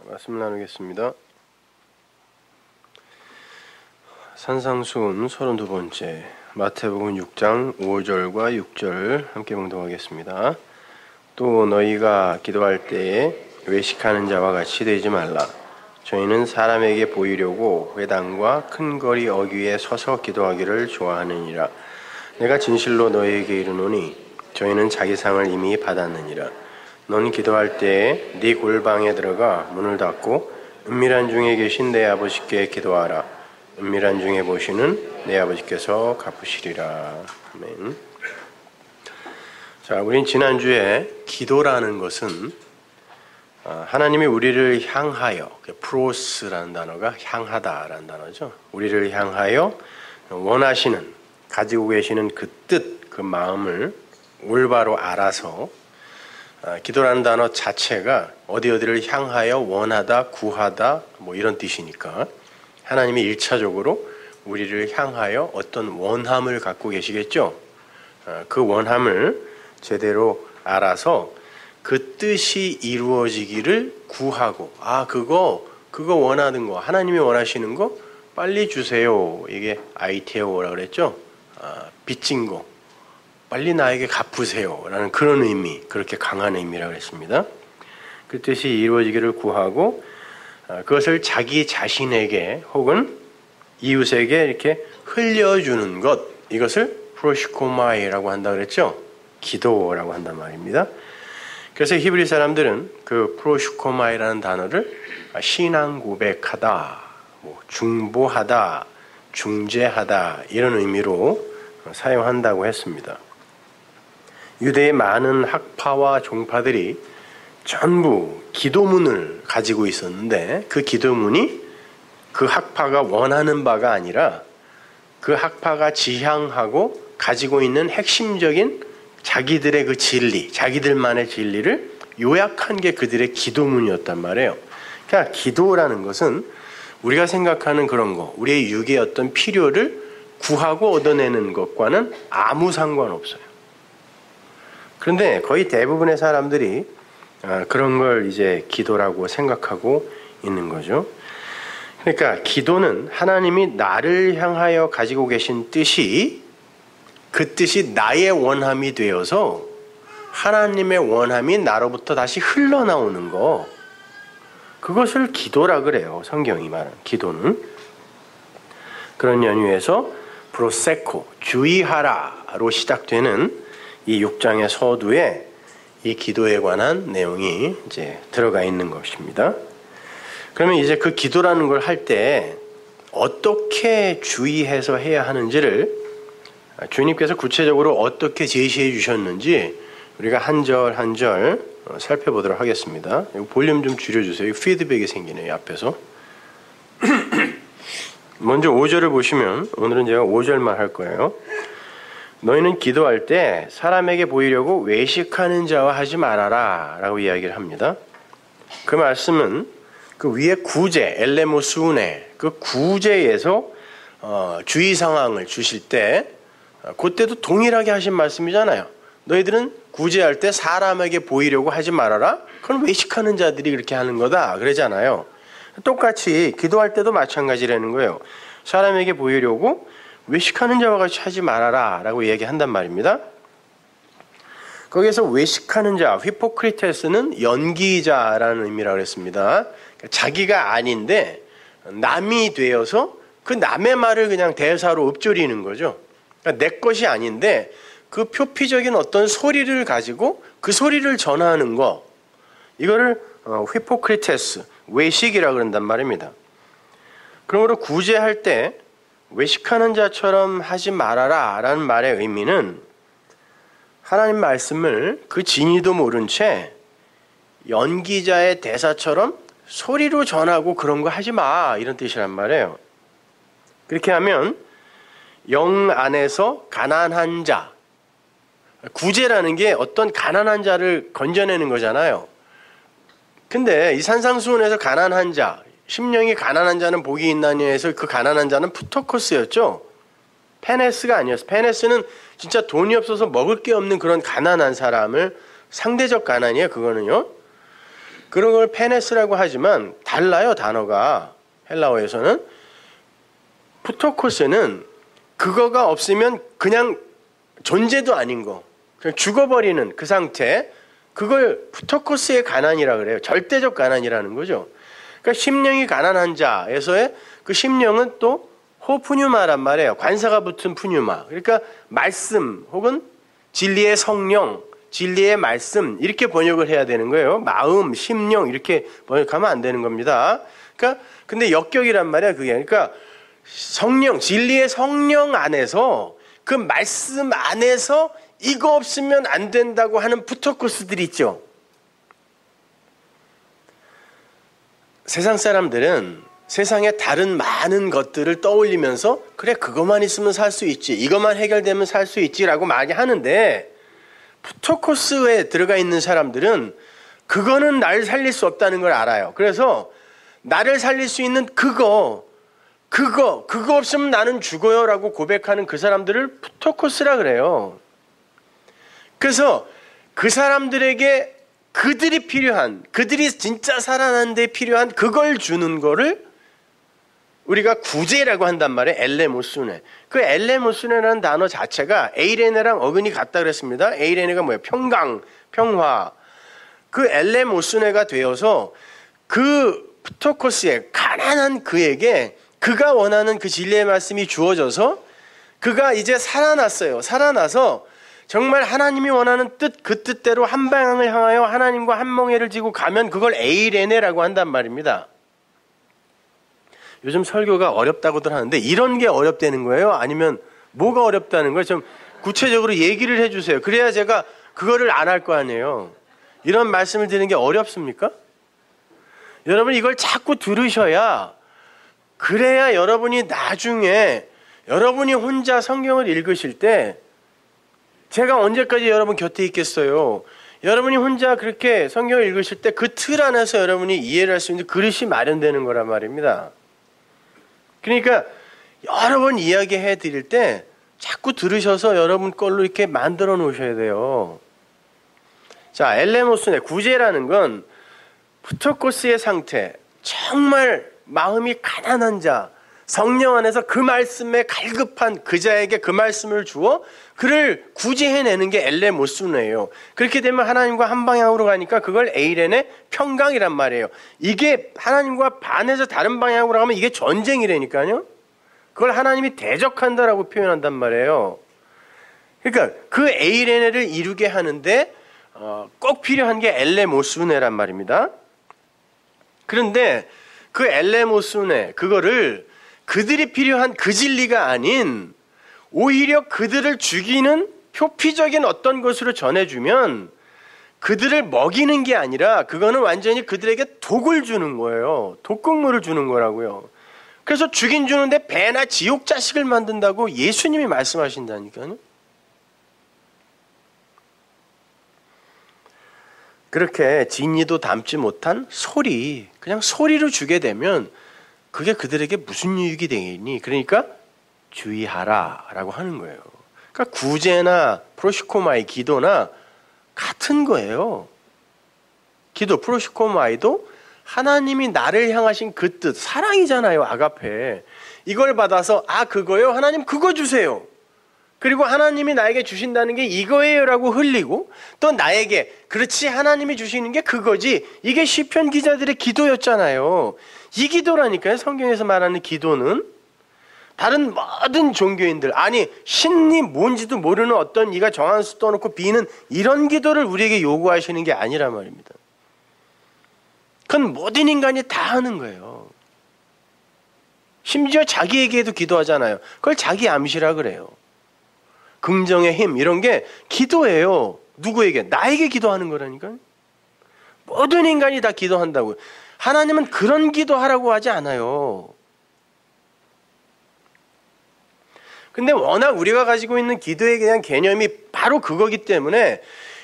말씀 나누겠습니다. 산상수훈 32번째 마태복음 6장 5절과 6절 함께 봉독하겠습니다. 또 너희가 기도할 때에 외식하는 자와 같이 되지 말라. 저희는 사람에게 보이려고 회당과 큰 거리 어귀에 서서 기도하기를 좋아하느니라. 내가 진실로 너희에게 이르노니 저희는 자기 상을 이미 받았느니라. 너는 기도할 때에 네 골방에 들어가 문을 닫고 은밀한 중에 계신 내 아버지께 기도하라. 은밀한 중에 보시는 내 아버지께서 갚으시리라. 아멘. 자, 우린 지난주에 기도라는 것은 하나님이 우리를 향하여, 프로스라는 단어가 향하다라는 단어죠. 우리를 향하여 원하시는, 가지고 계시는 그 뜻, 그 마음을 올바로 알아서 기도라는 단어 자체가 어디를 향하여 원하다, 구하다 뭐 이런 뜻이니까 하나님이 1차적으로 우리를 향하여 어떤 원함을 갖고 계시겠죠. 그 원함을 제대로 알아서 그 뜻이 이루어지기를 구하고 그거 원하는 거, 하나님이 원하시는 거 빨리 주세요. 이게 아이테오라고 그랬죠. 빚진 거 빨리 나에게 갚으세요 라는 그런 의미, 그렇게 강한 의미라고 했습니다. 그 뜻이 이루어지기를 구하고 그것을 자기 자신에게 혹은 이웃에게 이렇게 흘려주는 것, 이것을 프로시코마이라고 한다 그랬죠. 기도라고 한단 말입니다. 그래서 히브리 사람들은 그 프로시코마이라는 단어를 신앙 고백하다, 중보하다, 중재하다 이런 의미로 사용한다고 했습니다. 유대의 많은 학파와 종파들이 전부 기도문을 가지고 있었는데 그 기도문이 그 학파가 원하는 바가 아니라 그 학파가 지향하고 가지고 있는 핵심적인 자기들의 그 진리, 자기들만의 진리를 요약한 게 그들의 기도문이었단 말이에요. 그러니까 기도라는 것은 우리가 생각하는 그런 거, 우리의 육의 어떤 필요를 구하고 얻어내는 것과는 아무 상관없어요. 그런데 거의 대부분의 사람들이 그런 걸 이제 기도라고 생각하고 있는 거죠. 그러니까 기도는 하나님이 나를 향하여 가지고 계신 뜻이 그 뜻이 나의 원함이 되어서 하나님의 원함이 나로부터 다시 흘러나오는 거, 그것을 기도라 그래요. 성경이 말하는 기도는. 그런 연유에서 프로세코, 주의하라로 시작되는 이 6장의 서두에 이 기도에 관한 내용이 이제 들어가 있는 것입니다. 그러면 이제 그 기도라는 걸 할 때 어떻게 주의해서 해야 하는지를 주님께서 구체적으로 어떻게 제시해 주셨는지 우리가 한 절 한 절 살펴보도록 하겠습니다. 볼륨 좀 줄여주세요. 피드백이 생기네요, 앞에서. 먼저 5절을 보시면, 오늘은 제가 5절만 할 거예요. 너희는 기도할 때 사람에게 보이려고 외식하는 자와 하지 말아라 라고 이야기를 합니다. 그 말씀은 그 위에 구제, 엘레모스우네, 그 구제에서 주의사항을 주실 때 그때도 동일하게 하신 말씀이잖아요. 너희들은 구제할 때 사람에게 보이려고 하지 말아라. 그건 외식하는 자들이 그렇게 하는 거다 그러잖아요. 똑같이 기도할 때도 마찬가지라는 거예요. 사람에게 보이려고 외식하는 자와 같이 하지 말아라 라고 얘기한단 말입니다. 거기에서 외식하는 자, 히포크리테스는 연기자라는 의미라고 했습니다. 자기가 아닌데 남이 되어서 그 남의 말을 그냥 대사로 읊조리는 거죠. 그러니까 내 것이 아닌데 그 표피적인 어떤 소리를 가지고 그 소리를 전하는 거, 이거를 히포크리테스, 외식이라고 그런단 말입니다. 그러므로 구제할 때 외식하는 자처럼 하지 말아라 라는 말의 의미는 하나님 말씀을 그 진의도 모른 채 연기자의 대사처럼 소리로 전하고 그런 거 하지 마, 이런 뜻이란 말이에요. 그렇게 하면 영 안에서 가난한 자, 구제라는 게 어떤 가난한 자를 건져내는 거잖아요. 근데 이 산상수훈에서 가난한 자, 심령이 가난한 자는 복이 있나니 해서 그 가난한 자는 푸토코스였죠. 페네스가 아니었어요. 페네스는 진짜 돈이 없어서 먹을 게 없는 그런 가난한 사람을, 상대적 가난이에요, 그거는요. 그런 걸 페네스라고 하지만 달라요, 단어가. 헬라어에서는. 푸토코스는 그거가 없으면 그냥 존재도 아닌 거, 그냥 죽어버리는 그 상태, 그걸 푸토코스의 가난이라 그래요. 절대적 가난이라는 거죠. 그러니까 심령이 가난한 자에서의 그 심령은 또 호푸뉴마란 말이에요. 관사가 붙은 푸뉴마. 그러니까 말씀 혹은 진리의 성령, 진리의 말씀 이렇게 번역을 해야 되는 거예요. 마음, 심령 이렇게 번역하면 안 되는 겁니다. 그러니까 근데 역격이란 말이야 그게. 그러니까 성령, 진리의 성령 안에서 그 말씀 안에서 이거 없으면 안 된다고 하는 푸토코스들이 있죠. 세상 사람들은 세상에 다른 많은 것들을 떠올리면서 그래 그것만 있으면 살 수 있지, 이것만 해결되면 살 수 있지라고 많이 하는데, 푸토코스에 들어가 있는 사람들은 그거는 나를 살릴 수 없다는 걸 알아요. 그래서 나를 살릴 수 있는 그거 없으면 나는 죽어요 라고 고백하는 그 사람들을 푸토코스라 그래요. 그래서 그 사람들에게 그들이 필요한, 그들이 진짜 살아나는 데 필요한 그걸 주는 거를 우리가 구제라고 한단 말이에요. 엘레모스네. 그 엘레모스네라는 단어 자체가 에이레네랑 어근이 같다 그랬습니다. 에이레네가 뭐예요? 평강, 평화. 그 엘레모스네가 되어서 그 푸토코스의 가난한 그에게 그가 원하는 그 진리의 말씀이 주어져서 그가 이제 살아났어요. 살아나서 정말 하나님이 원하는 뜻, 그 뜻대로 한 방향을 향하여 하나님과 한 멍에를 지고 가면 그걸 에이레네라고 한단 말입니다. 요즘 설교가 어렵다고들 하는데 이런 게 어렵다는 거예요? 아니면 뭐가 어렵다는 거예요? 좀 구체적으로 얘기를 해주세요. 그래야 제가 그거를 안 할 거 아니에요. 이런 말씀을 드리는 게 어렵습니까? 여러분 이걸 자꾸 들으셔야, 그래야 여러분이 나중에 여러분이 혼자 성경을 읽으실 때 제가 언제까지 여러분 곁에 있겠어요? 여러분이 혼자 그렇게 성경을 읽으실 때 그 틀 안에서 여러분이 이해를 할 수 있는 그릇이 마련되는 거란 말입니다. 그러니까 여러 번 이야기해 드릴 때 자꾸 들으셔서 여러분 걸로 이렇게 만들어 놓으셔야 돼요. 자, 엘레모스네, 구제라는 건 푸토코스의 상태, 정말 마음이 가난한 자, 성령 안에서 그 말씀에 갈급한 그 자에게 그 말씀을 주어 그를 구제해내는 게 엘레모스네예요. 그렇게 되면 하나님과 한 방향으로 가니까 그걸 에이렌의 평강이란 말이에요. 이게 하나님과 반해서 다른 방향으로 가면 이게 전쟁이라니까요. 그걸 하나님이 대적한다라고 표현한단 말이에요. 그러니까 그 에이레네를 이루게 하는데 꼭 필요한 게 엘레모스네란 말입니다. 그런데 그 엘레모스네, 그거를 그들이 필요한 그 진리가 아닌 오히려 그들을 죽이는 표피적인 어떤 것으로 전해주면 그들을 먹이는 게 아니라 그거는 완전히 그들에게 독을 주는 거예요. 독극물을 주는 거라고요. 그래서 죽인 주는데 배나 지옥 자식을 만든다고 예수님이 말씀하신다니까요. 그렇게 진리도 담지 못한 소리, 그냥 소리로 주게 되면 그게 그들에게 무슨 유익이 되겠니? 그러니까 주의하라 라고 하는 거예요. 그러니까 구제나 프로시코마이 기도나 같은 거예요. 기도 프로시코마이도 하나님이 나를 향하신 그 뜻, 사랑이잖아요. 아가페. 이걸 받아서 그거요? 하나님 그거 주세요. 그리고 하나님이 나에게 주신다는 게 이거예요 라고 흘리고 또 나에게 그렇지 하나님이 주시는 게 그거지, 이게 시편 기자들의 기도였잖아요. 이 기도라니까요. 성경에서 말하는 기도는 다른 모든 종교인들, 아니 신이 뭔지도 모르는 어떤 이가 정한 수 떠놓고 비는 이런 기도를 우리에게 요구하시는 게 아니란 말입니다. 그건 모든 인간이 다 하는 거예요. 심지어 자기에게도 기도하잖아요. 그걸 자기 암시라 그래요. 긍정의 힘 이런 게 기도예요. 누구에게? 나에게 기도하는 거라니까요. 모든 인간이 다 기도한다고요. 하나님은 그런 기도하라고 하지 않아요. 근데 워낙 우리가 가지고 있는 기도에 대한 개념이 바로 그거기 때문에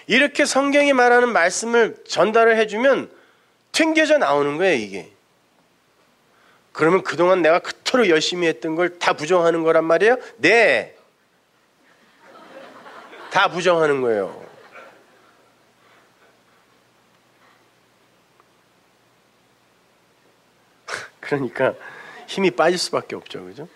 이렇게 성경이 말하는 말씀을 전달을 해주면 튕겨져 나오는 거예요, 이게. 그러면 그동안 내가 그토록 열심히 했던 걸 다 부정하는 거란 말이에요? 네. 다 부정하는 거예요. 그러니까 힘이 빠질 수밖에 없죠, 그죠?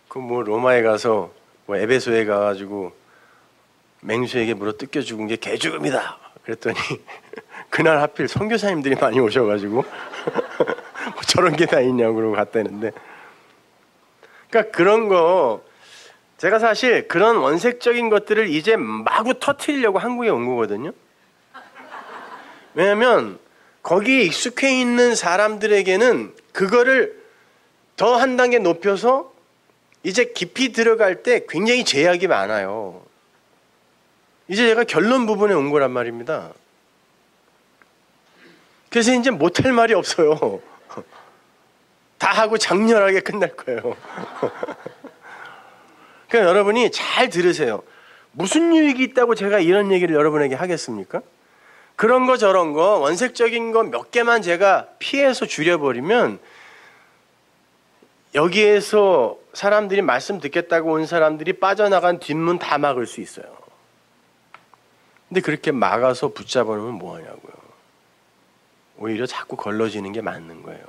그 뭐 로마에 가서 뭐 에베소에 가가지고 맹수에게 물어 뜯겨 죽은 게 개죽음이다. 그랬더니 그날 하필 선교사님들이 많이 오셔가지고 뭐 저런 게 다 있냐고 그러고 갔다는데, 그러니까 그런 거 제가 사실 그런 원색적인 것들을 이제 마구 터뜨리려고 한국에 온 거거든요. 왜냐하면 거기에 익숙해 있는 사람들에게는 그거를 더 한 단계 높여서 이제 깊이 들어갈 때 굉장히 제약이 많아요. 이제 제가 결론 부분에 온 거란 말입니다. 그래서 이제 못할 말이 없어요. 다 하고 장렬하게 끝날 거예요. 그러니까 여러분이 잘 들으세요. 무슨 유익이 있다고 제가 이런 얘기를 여러분에게 하겠습니까? 그런 거 저런 거 원색적인 거 몇 개만 제가 피해서 줄여버리면 여기에서 사람들이 말씀 듣겠다고 온 사람들이 빠져나간 뒷문 다 막을 수 있어요. 근데 그렇게 막아서 붙잡아 놓으면 뭐하냐고요. 오히려 자꾸 걸러지는 게 맞는 거예요.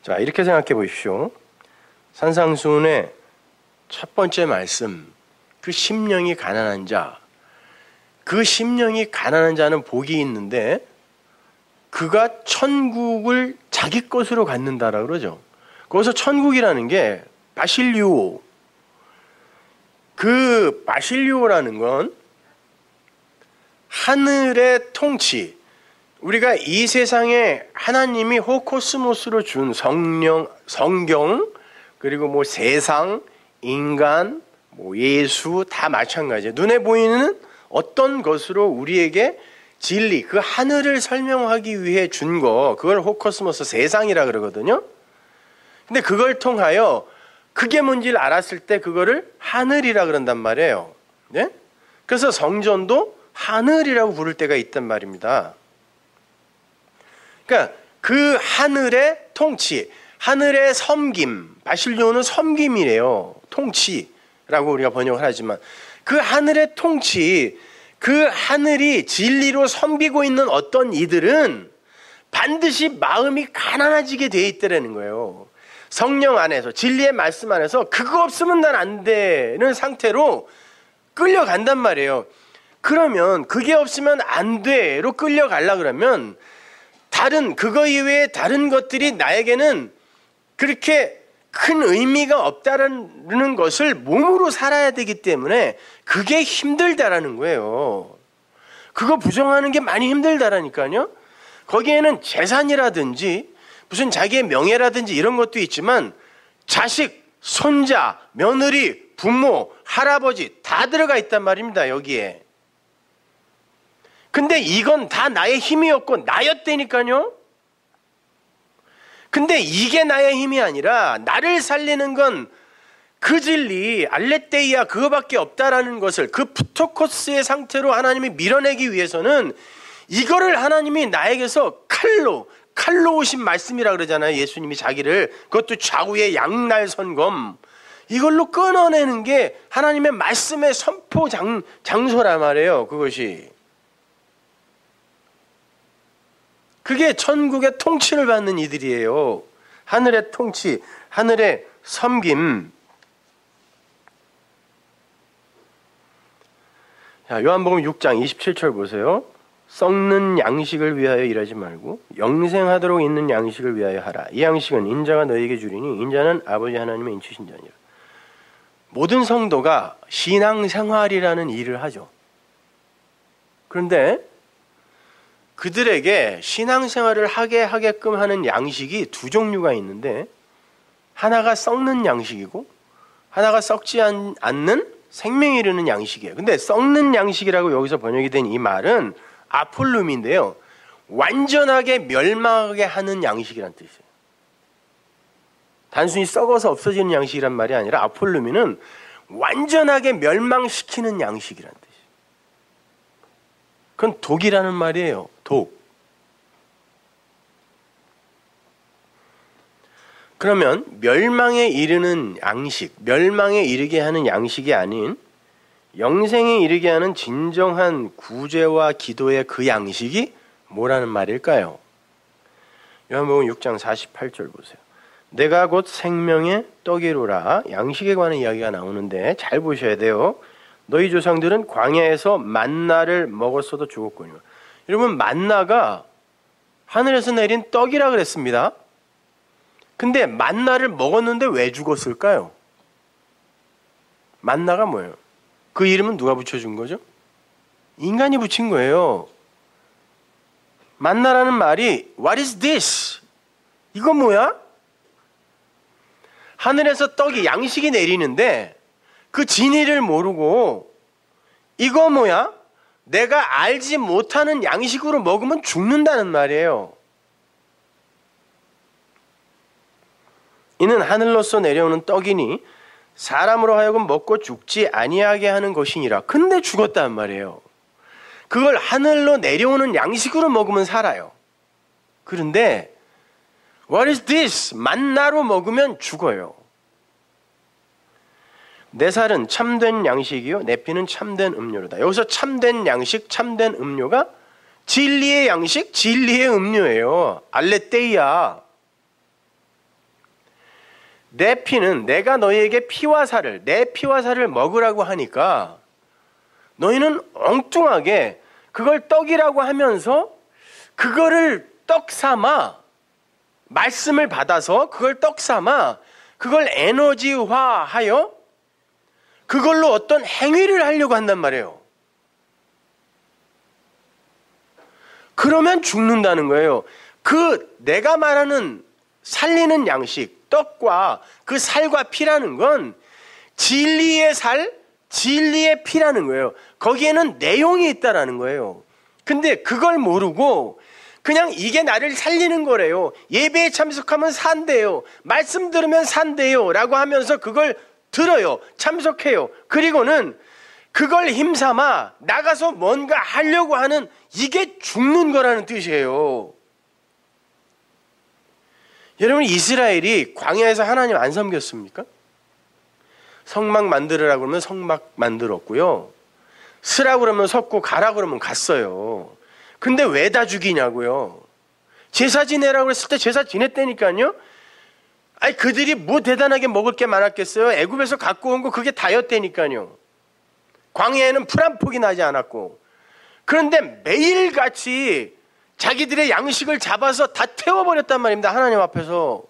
자, 이렇게 생각해 보십시오. 산상수훈의 첫 번째 말씀, 그 심령이 가난한 자, 그 심령이 가난한 자는 복이 있는데 그가 천국을 자기 것으로 갖는다라 그러죠. 거기서 천국이라는 게 바실리오, 그 바실리오라는 건 하늘의 통치, 우리가 이 세상에 하나님이 호코스모스로 준 성경, 그리고 뭐 세상, 인간, 뭐 예수 다 마찬가지예요. 눈에 보이는 어떤 것으로 우리에게 진리, 그 하늘을 설명하기 위해 준 거, 그걸 호코스모스 세상이라 그러거든요. 근데 그걸 통하여 그게 뭔지를 알았을 때 그거를 하늘이라 그런단 말이에요. 네? 그래서 성전도 하늘이라고 부를 때가 있단 말입니다. 그러니까 그 하늘의 통치, 하늘의 섬김, 바실리오는 섬김이래요. 통치라고 우리가 번역을 하지만 그 하늘의 통치, 그 하늘이 진리로 섬기고 있는 어떤 이들은 반드시 마음이 가난해지게 돼 있다는 거예요. 성령 안에서, 진리의 말씀 안에서 그거 없으면 난 안 되는 상태로 끌려간단 말이에요. 그러면 그게 없으면 안 돼로 끌려가려 그러면 그거 이외에 다른 것들이 나에게는 그렇게 큰 의미가 없다라는 것을 몸으로 살아야 되기 때문에 그게 힘들다라는 거예요. 그거 부정하는 게 많이 힘들다라니까요. 거기에는 재산이라든지 무슨 자기의 명예라든지 이런 것도 있지만 자식, 손자, 며느리, 부모, 할아버지 다 들어가 있단 말입니다. 여기에. 근데 이건 다 나의 힘이었고 나였다니까요. 근데 이게 나의 힘이 아니라 나를 살리는 건 그 진리, 알레테이아 그거밖에 없다라는 것을, 그 푸토코스의 상태로 하나님이 밀어내기 위해서는 이거를 하나님이 나에게서 칼로 오신 말씀이라 그러잖아요. 예수님이 자기를, 그것도 좌우의 양날 선검, 이걸로 끊어내는 게 하나님의 말씀의 선포 장소란 말이에요. 그것이. 그게 천국의 통치를 받는 이들이에요. 하늘의 통치, 하늘의 섬김. 자, 요한복음 6장 27절 보세요. 썩는 양식을 위하여 일하지 말고 영생하도록 있는 양식을 위하여 하라. 이 양식은 인자가 너희에게 주리니 인자는 아버지 하나님의 인치신 자니라. 모든 성도가 신앙생활이라는 일을 하죠. 그런데 그들에게 신앙생활을 하게끔 하는 양식이 두 종류가 있는데, 하나가 썩는 양식이고 하나가 썩지 않는 생명이 이르는 양식이에요. 근데 썩는 양식이라고 여기서 번역이 된 이 말은 아폴룸인데요, 완전하게 멸망하게 하는 양식이란 뜻이에요. 단순히 썩어서 없어지는 양식이란 말이 아니라 아폴룸이는 완전하게 멸망시키는 양식이란 뜻이에요. 그건 독이라는 말이에요. 독. 그러면 멸망에 이르는 양식, 멸망에 이르게 하는 양식이 아닌 영생에 이르게 하는 진정한 구제와 기도의 그 양식이 뭐라는 말일까요? 요한복음 6장 48절 보세요. 내가 곧 생명의 떡이로라. 양식에 관한 이야기가 나오는데 잘 보셔야 돼요. 너희 조상들은 광야에서 만나를 먹었어도 죽었거니와. 여러분, 만나가 하늘에서 내린 떡이라 그랬습니다. 근데 만나를 먹었는데 왜 죽었을까요? 만나가 뭐예요? 그 이름은 누가 붙여준 거죠? 인간이 붙인 거예요. 만나라는 말이 What is this? 이건 뭐야? 하늘에서 떡이 양식이 내리는데 그 진위를 모르고 이거 뭐야? 내가 알지 못하는 양식으로 먹으면 죽는다는 말이에요. 이는 하늘로서 내려오는 떡이니 사람으로 하여금 먹고 죽지 아니하게 하는 것이니라. 근데 죽었단 말이에요. 그걸 하늘로 내려오는 양식으로 먹으면 살아요. 그런데 What is this? 만나로 먹으면 죽어요. 내 살은 참된 양식이요 내 피는 참된 음료로다. 여기서 참된 양식, 참된 음료가 진리의 양식, 진리의 음료예요. 알레테이야. 내 피는 내가 너희에게 피와 살을, 내 피와 살을 먹으라고 하니까 너희는 엉뚱하게 그걸 떡이라고 하면서 그거를 떡 삼아, 말씀을 받아서 그걸 떡 삼아 그걸 에너지화하여 그걸로 어떤 행위를 하려고 한단 말이에요. 그러면 죽는다는 거예요. 그 내가 말하는 살리는 양식, 떡과 그 살과 피라는 건 진리의 살, 진리의 피라는 거예요. 거기에는 내용이 있다라는 거예요. 근데 그걸 모르고 그냥 이게 나를 살리는 거래요. 예배에 참석하면 산대요. 말씀 들으면 산대요. 라고 하면서 그걸 들어요. 참석해요. 그리고는 그걸 힘삼아 나가서 뭔가 하려고 하는 이게 죽는 거라는 뜻이에요. 여러분, 이스라엘이 광야에서 하나님 안 섬겼습니까? 성막 만들으라고 그러면 성막 만들었고요. 서라고 그러면 섰고 가라고 그러면 갔어요. 근데 왜 다 죽이냐고요. 제사 지내라고 했을 때 제사 지냈다니까요. 아니 그들이 뭐 대단하게 먹을 게 많았겠어요. 애굽에서 갖고 온 거 그게 다였다니까요. 광야에는 풀 한 폭이 나지 않았고. 그런데 매일같이 자기들의 양식을 잡아서 다 태워버렸단 말입니다. 하나님 앞에서.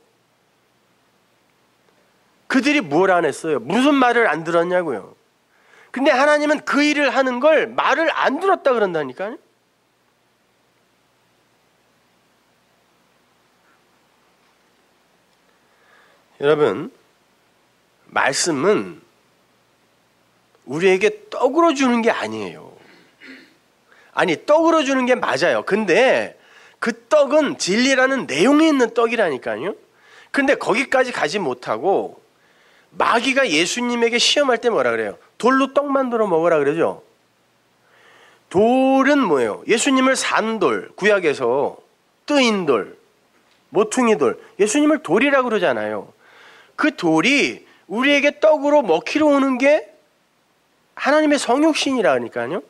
그들이 뭘 안 했어요? 무슨 말을 안 들었냐고요. 근데 하나님은 그 일을 하는 걸 말을 안 들었다 그런다니까요. 여러분, 말씀은 우리에게 떡으로 주는 게 아니에요. 아니, 떡으로 주는 게 맞아요. 근데 그 떡은 진리라는 내용이 있는 떡이라니까요. 근데 거기까지 가지 못하고 마귀가 예수님에게 시험할 때 뭐라 그래요? 돌로 떡 만들어 먹으라 그러죠. 돌은 뭐예요? 예수님을 산돌, 구약에서 뜨인 돌, 모퉁이 돌, 예수님을 돌이라고 그러잖아요. 그 돌이 우리에게 떡으로 먹히러 오는 게 하나님의 성육신이라니까요.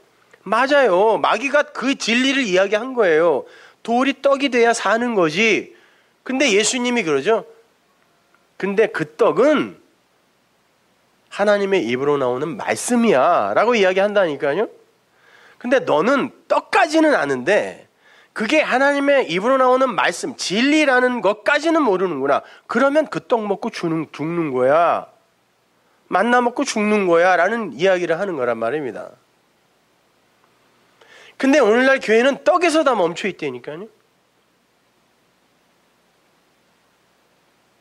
맞아요. 마귀가 그 진리를 이야기한 거예요. 돌이 떡이 돼야 사는 거지. 근데 예수님이 그러죠. 근데 그 떡은 하나님의 입으로 나오는 말씀이야 라고 이야기한다니까요. 근데 너는 떡까지는 아는데 그게 하나님의 입으로 나오는 말씀, 진리라는 것까지는 모르는구나. 그러면 그 떡 먹고 죽는 거야. 만나 먹고 죽는 거야 라는 이야기를 하는 거란 말입니다. 근데 오늘날 교회는 떡에서 다 멈춰 있다니까요.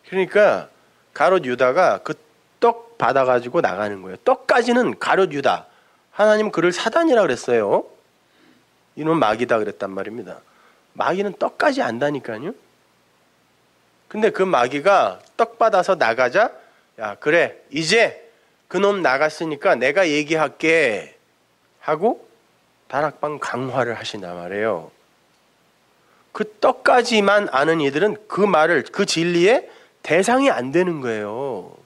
그러니까 가롯 유다가 그 떡 받아가지고 나가는 거예요. 떡까지는 가롯 유다. 하나님은 그를 사단이라 그랬어요. 이놈 마귀다 그랬단 말입니다. 마귀는 떡까지 안다니까요. 근데 그 마귀가 떡 받아서 나가자, 야 그래 이제 그놈 나갔으니까 내가 얘기할게 하고 다락방 강화를 하신단 말이에요. 그 떡까지만 아는 이들은 그 말을, 그 진리의 대상이 안 되는 거예요.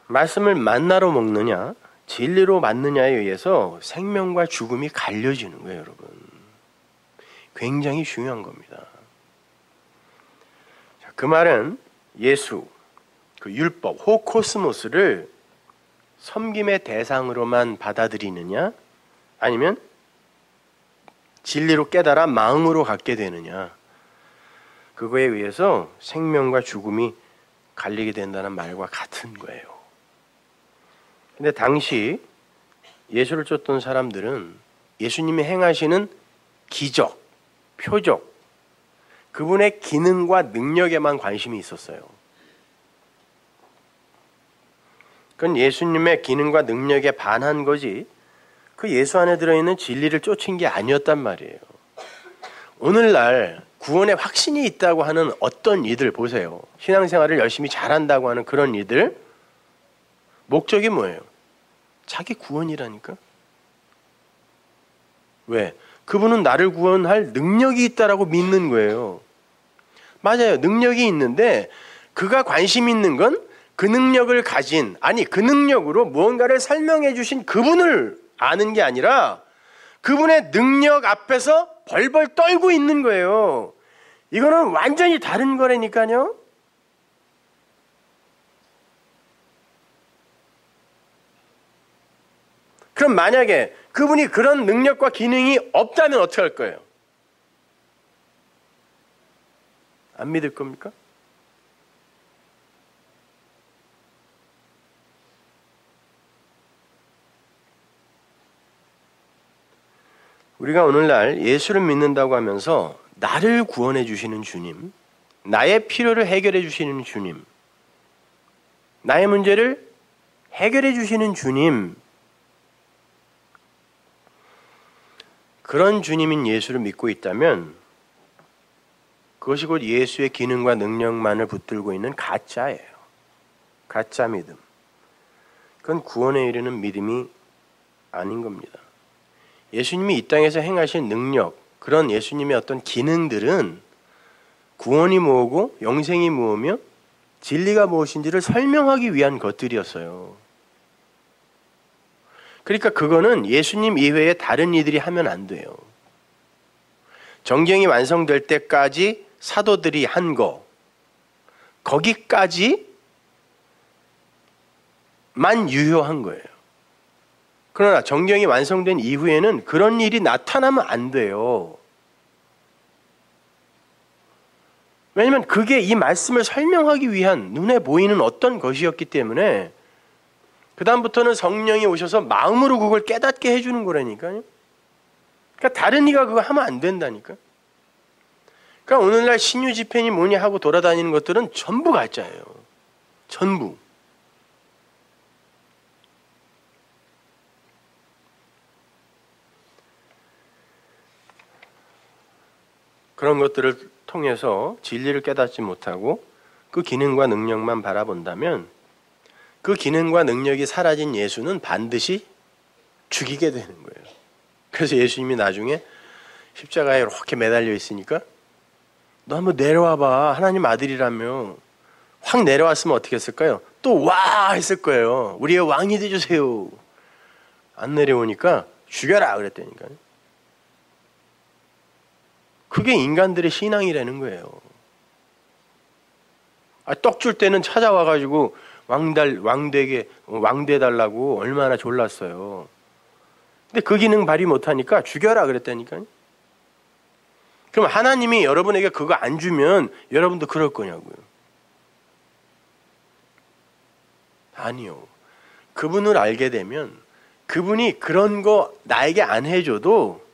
말씀을 만나로 먹느냐, 진리로 맞느냐에 의해서 생명과 죽음이 갈려지는 거예요, 여러분. 굉장히 중요한 겁니다. 자, 그 말은 예수, 그 율법, 호코스모스를 섬김의 대상으로만 받아들이느냐, 아니면 진리로 깨달아 마음으로 갖게 되느냐, 그거에 의해서 생명과 죽음이 갈리게 된다는 말과 같은 거예요. 근데 당시 예수를 쫓던 사람들은 예수님이 행하시는 기적, 표적, 그분의 기능과 능력에만 관심이 있었어요. 그건 예수님의 기능과 능력에 반한 거지, 그 예수 안에 들어있는 진리를 쫓은 게 아니었단 말이에요. 오늘날 구원의 확신이 있다고 하는 어떤 이들 보세요. 신앙생활을 열심히 잘한다고 하는 그런 이들, 목적이 뭐예요? 자기 구원이라니까. 왜? 그분은 나를 구원할 능력이 있다라고 믿는 거예요. 맞아요. 능력이 있는데 그가 관심 있는 건 그 능력을 가진, 아니 그 능력으로 무언가를 설명해 주신 그분을 아는 게 아니라 그분의 능력 앞에서 벌벌 떨고 있는 거예요. 이거는 완전히 다른 거라니까요. 그럼 만약에 그분이 그런 능력과 기능이 없다면 어떻게 할 거예요? 안 믿을 겁니까? 우리가 오늘날 예수를 믿는다고 하면서 나를 구원해 주시는 주님, 나의 필요를 해결해 주시는 주님, 나의 문제를 해결해 주시는 주님, 그런 주님인 예수를 믿고 있다면 그것이 곧 예수의 기능과 능력만을 붙들고 있는 가짜예요. 가짜 믿음. 그건 구원에 이르는 믿음이 아닌 겁니다. 예수님이 이 땅에서 행하신 능력, 그런 예수님의 어떤 기능들은 구원이 뭐고 영생이 뭐며 진리가 무엇인지를 설명하기 위한 것들이었어요. 그러니까 그거는 예수님 이외에 다른 이들이 하면 안 돼요. 정경이 완성될 때까지 사도들이 한 거, 거기까지만 유효한 거예요. 그러나 정경이 완성된 이후에는 그런 일이 나타나면 안 돼요. 왜냐하면 그게 이 말씀을 설명하기 위한 눈에 보이는 어떤 것이었기 때문에 그 다음부터는 성령이 오셔서 마음으로 그걸 깨닫게 해주는 거라니까요. 그러니까 다른 이가 그거 하면 안 된다니까. 그러니까 오늘날 신유 집회니 뭐니 하고 돌아다니는 것들은 전부 가짜예요. 전부. 그런 것들을 통해서 진리를 깨닫지 못하고 그 기능과 능력만 바라본다면 그 기능과 능력이 사라진 예수는 반드시 죽이게 되는 거예요. 그래서 예수님이 나중에 십자가에 이렇게 매달려 있으니까 너 한번 내려와봐. 하나님 아들이라며. 확 내려왔으면 어떻게 했을까요? 또 와 했을 거예요. 우리의 왕이 되주세요. 안 내려오니까 죽여라 그랬다니까요. 그게 인간들의 신앙이라는 거예요. 떡 줄 때는 찾아와가지고 왕돼 달라고 얼마나 졸랐어요. 근데 그 기능 발휘 못하니까 죽여라 그랬다니까요. 그럼 하나님이 여러분에게 그거 안 주면 여러분도 그럴 거냐고요. 아니요. 그분을 알게 되면 그분이 그런 거 나에게 안 해줘도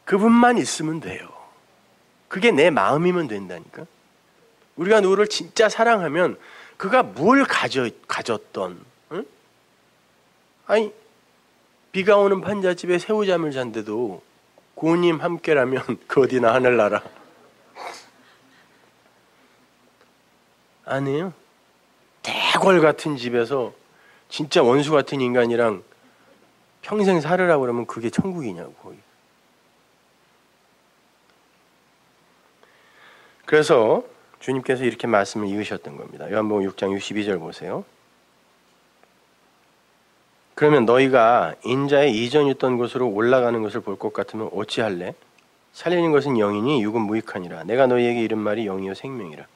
그분만 있으면 돼요. 그게 내 마음이면 된다니까. 우리가 누구를 진짜 사랑하면 그가 뭘 가졌던, 응? 아니 비가 오는 판잣집에 새우잠을 잔데도 고님 함께라면 그 어디나 하늘나라. 아니에요. 대궐 같은 집에서 진짜 원수 같은 인간이랑 평생 살으라고 그러면 그게 천국이냐고. 거기. 그래서 주님께서 이렇게 말씀을 이으셨던 겁니다. 요한복음 6장 62절 보세요. 그러면 너희가 인자의 이전이 있던 곳으로 올라가는 것을 볼 것 같으면 어찌할래? 살리는 것은 영이니 육은 무익하니라. 내가 너희에게 이른 말이 영이요 생명이라.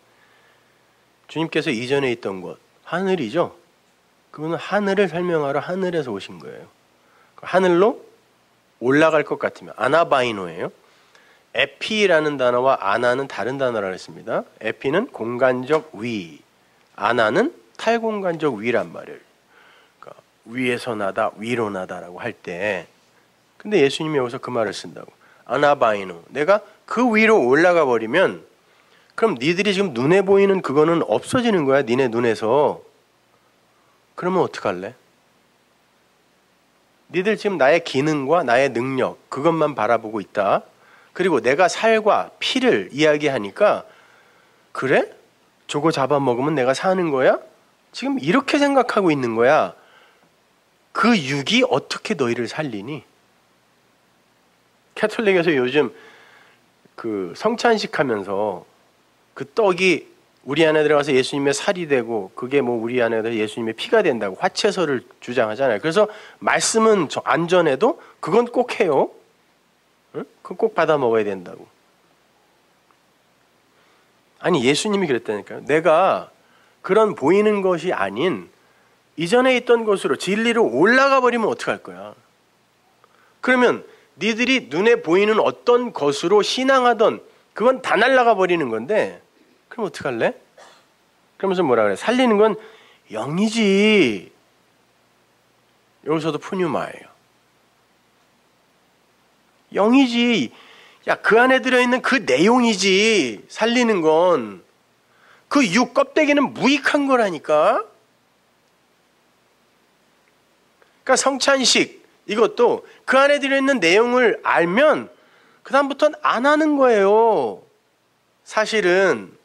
주님께서 이전에 있던 곳, 하늘이죠. 그분은 하늘을 설명하러 하늘에서 오신 거예요. 하늘로 올라갈 것 같으면 아나바이노예요. 에피라는 단어와 아나는 다른 단어라 했습니다. 에피는 공간적 위, 아나는 탈공간적 위란 말이에요. 그러니까 위에서 나다, 위로 나다라고 할 때, 근데 예수님이 여기서 그 말을 쓴다고. 아나바이노, 내가 그 위로 올라가 버리면 그럼 니들이 지금 눈에 보이는 그거는 없어지는 거야, 니네 눈에서. 그러면 어떡할래? 니들 지금 나의 기능과 나의 능력, 그것만 바라보고 있다. 그리고 내가 살과 피를 이야기하니까, 그래? 저거 잡아먹으면 내가 사는 거야? 지금 이렇게 생각하고 있는 거야. 그 육이 어떻게 너희를 살리니? 캐톨릭에서 요즘 그 성찬식 하면서 그 떡이 우리 안에 들어가서 예수님의 살이 되고 그게 뭐 우리 안에 들어가서 예수님의 피가 된다고 화채설을 주장하잖아요. 그래서 말씀은 안전해도 그건 꼭 해요. 응? 그건 꼭 받아 먹어야 된다고. 아니 예수님이 그랬다니까요. 내가 그런 보이는 것이 아닌 이전에 있던 곳으로 진리로 올라가 버리면 어떡할 거야. 그러면 니들이 눈에 보이는 어떤 것으로 신앙하던 그건 다 날아가 버리는 건데 그럼 어떡할래? 그러면서 뭐라 그래? 살리는 건 영이지. 여기서도 푸뉴마예요. 영이지. 야, 그 안에 들어있는 그 내용이지. 살리는 건. 그 육 껍데기는 무익한 거라니까. 그러니까 성찬식 이것도 그 안에 들어있는 내용을 알면 그 다음부터는 안 하는 거예요. 사실은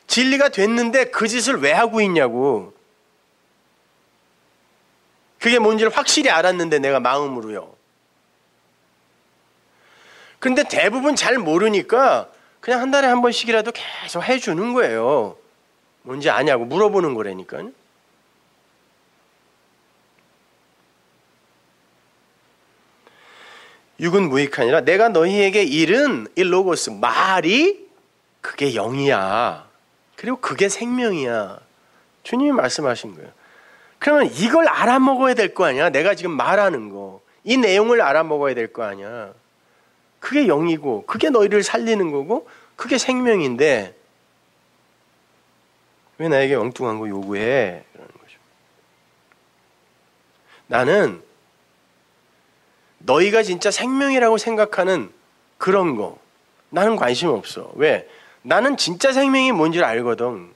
진리가 됐는데 그 짓을 왜 하고 있냐고. 그게 뭔지를 확실히 알았는데 내가 마음으로요. 근데 대부분 잘 모르니까 그냥 한 달에 한 번씩이라도 계속 해주는 거예요. 뭔지 아냐고 물어보는 거라니까요. 육은 무익하니라. 내가 너희에게 이른 이 로고스 말이 그게 영이야. 그리고 그게 생명이야. 주님이 말씀하신 거예요. 그러면 이걸 알아먹어야 될 거 아니야. 내가 지금 말하는 거. 이 내용을 알아먹어야 될 거 아니야. 그게 영이고 그게 너희를 살리는 거고 그게 생명인데 왜 나에게 엉뚱한 거 요구해? 이러는 거죠. 나는 너희가 진짜 생명이라고 생각하는 그런 거 나는 관심 없어. 왜? 나는 진짜 생명이 뭔지를 알거든.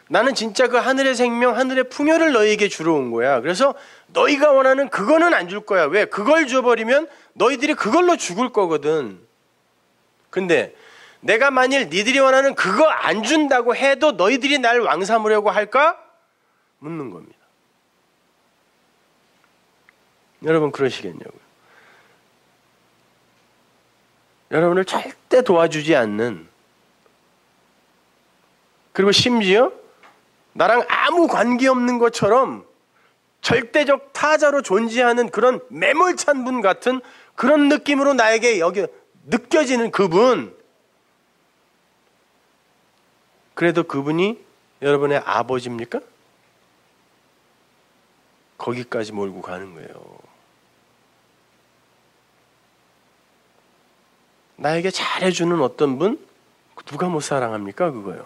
나는 진짜 그 하늘의 생명, 하늘의 풍요를 너희에게 주러 온 거야. 그래서 너희가 원하는 그거는 안 줄 거야. 왜? 그걸 줘버리면 너희들이 그걸로 죽을 거거든. 근데 내가 만일 니들이 원하는 그거 안 준다고 해도 너희들이 날 왕 삼으려고 할까? 묻는 겁니다. 여러분 그러시겠냐고요. 여러분을 절대 도와주지 않는, 그리고 심지어 나랑 아무 관계없는 것처럼 절대적 타자로 존재하는 그런 매몰찬 분 같은 그런 느낌으로 나에게 여기 느껴지는 그분, 그래도 그분이 여러분의 아버지입니까? 거기까지 몰고 가는 거예요. 나에게 잘해주는 어떤 분? 누가 못 사랑합니까? 그거요.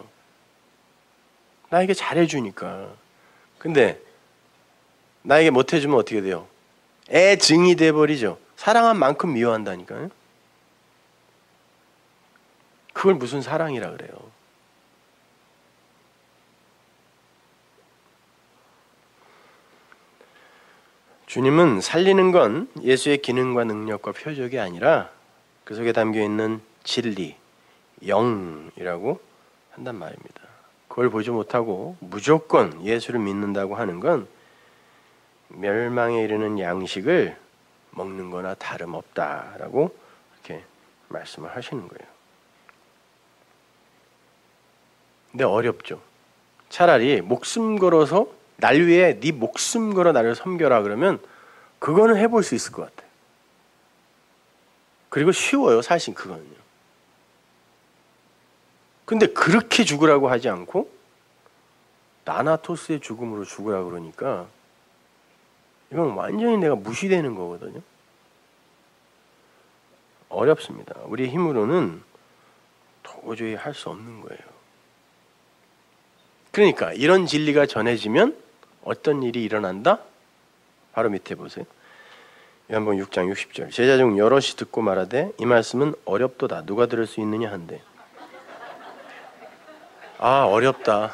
나에게 잘해주니까. 근데 나에게 못해주면 어떻게 돼요? 애증이 돼버리죠. 사랑한 만큼 미워한다니까요. 그걸 무슨 사랑이라 그래요. 주님은 살리는 건 예수의 기능과 능력과 표적이 아니라 그 속에 담겨있는 진리, 영이라고 한단 말입니다. 그걸 보지 못하고 무조건 예수를 믿는다고 하는 건 멸망에 이르는 양식을 먹는 거나 다름없다라고 이렇게 말씀을 하시는 거예요. 근데 어렵죠. 차라리 목숨 걸어서 날 위해 네 목숨 걸어 나를 섬겨라 그러면 그거는 해볼 수 있을 것 같아요. 그리고 쉬워요, 사실 그거는요. 근데 그렇게 죽으라고 하지 않고 나나토스의 죽음으로 죽으라 그러니까 이건 완전히 내가 무시되는 거거든요. 어렵습니다. 우리의 힘으로는 도저히 할 수 없는 거예요. 그러니까 이런 진리가 전해지면 어떤 일이 일어난다? 바로 밑에 보세요. 요한복음 6장 60절. 제자 중 여럿이 듣고 말하되 이 말씀은 어렵도다. 누가 들을 수 있느냐 한대. 아, 어렵다.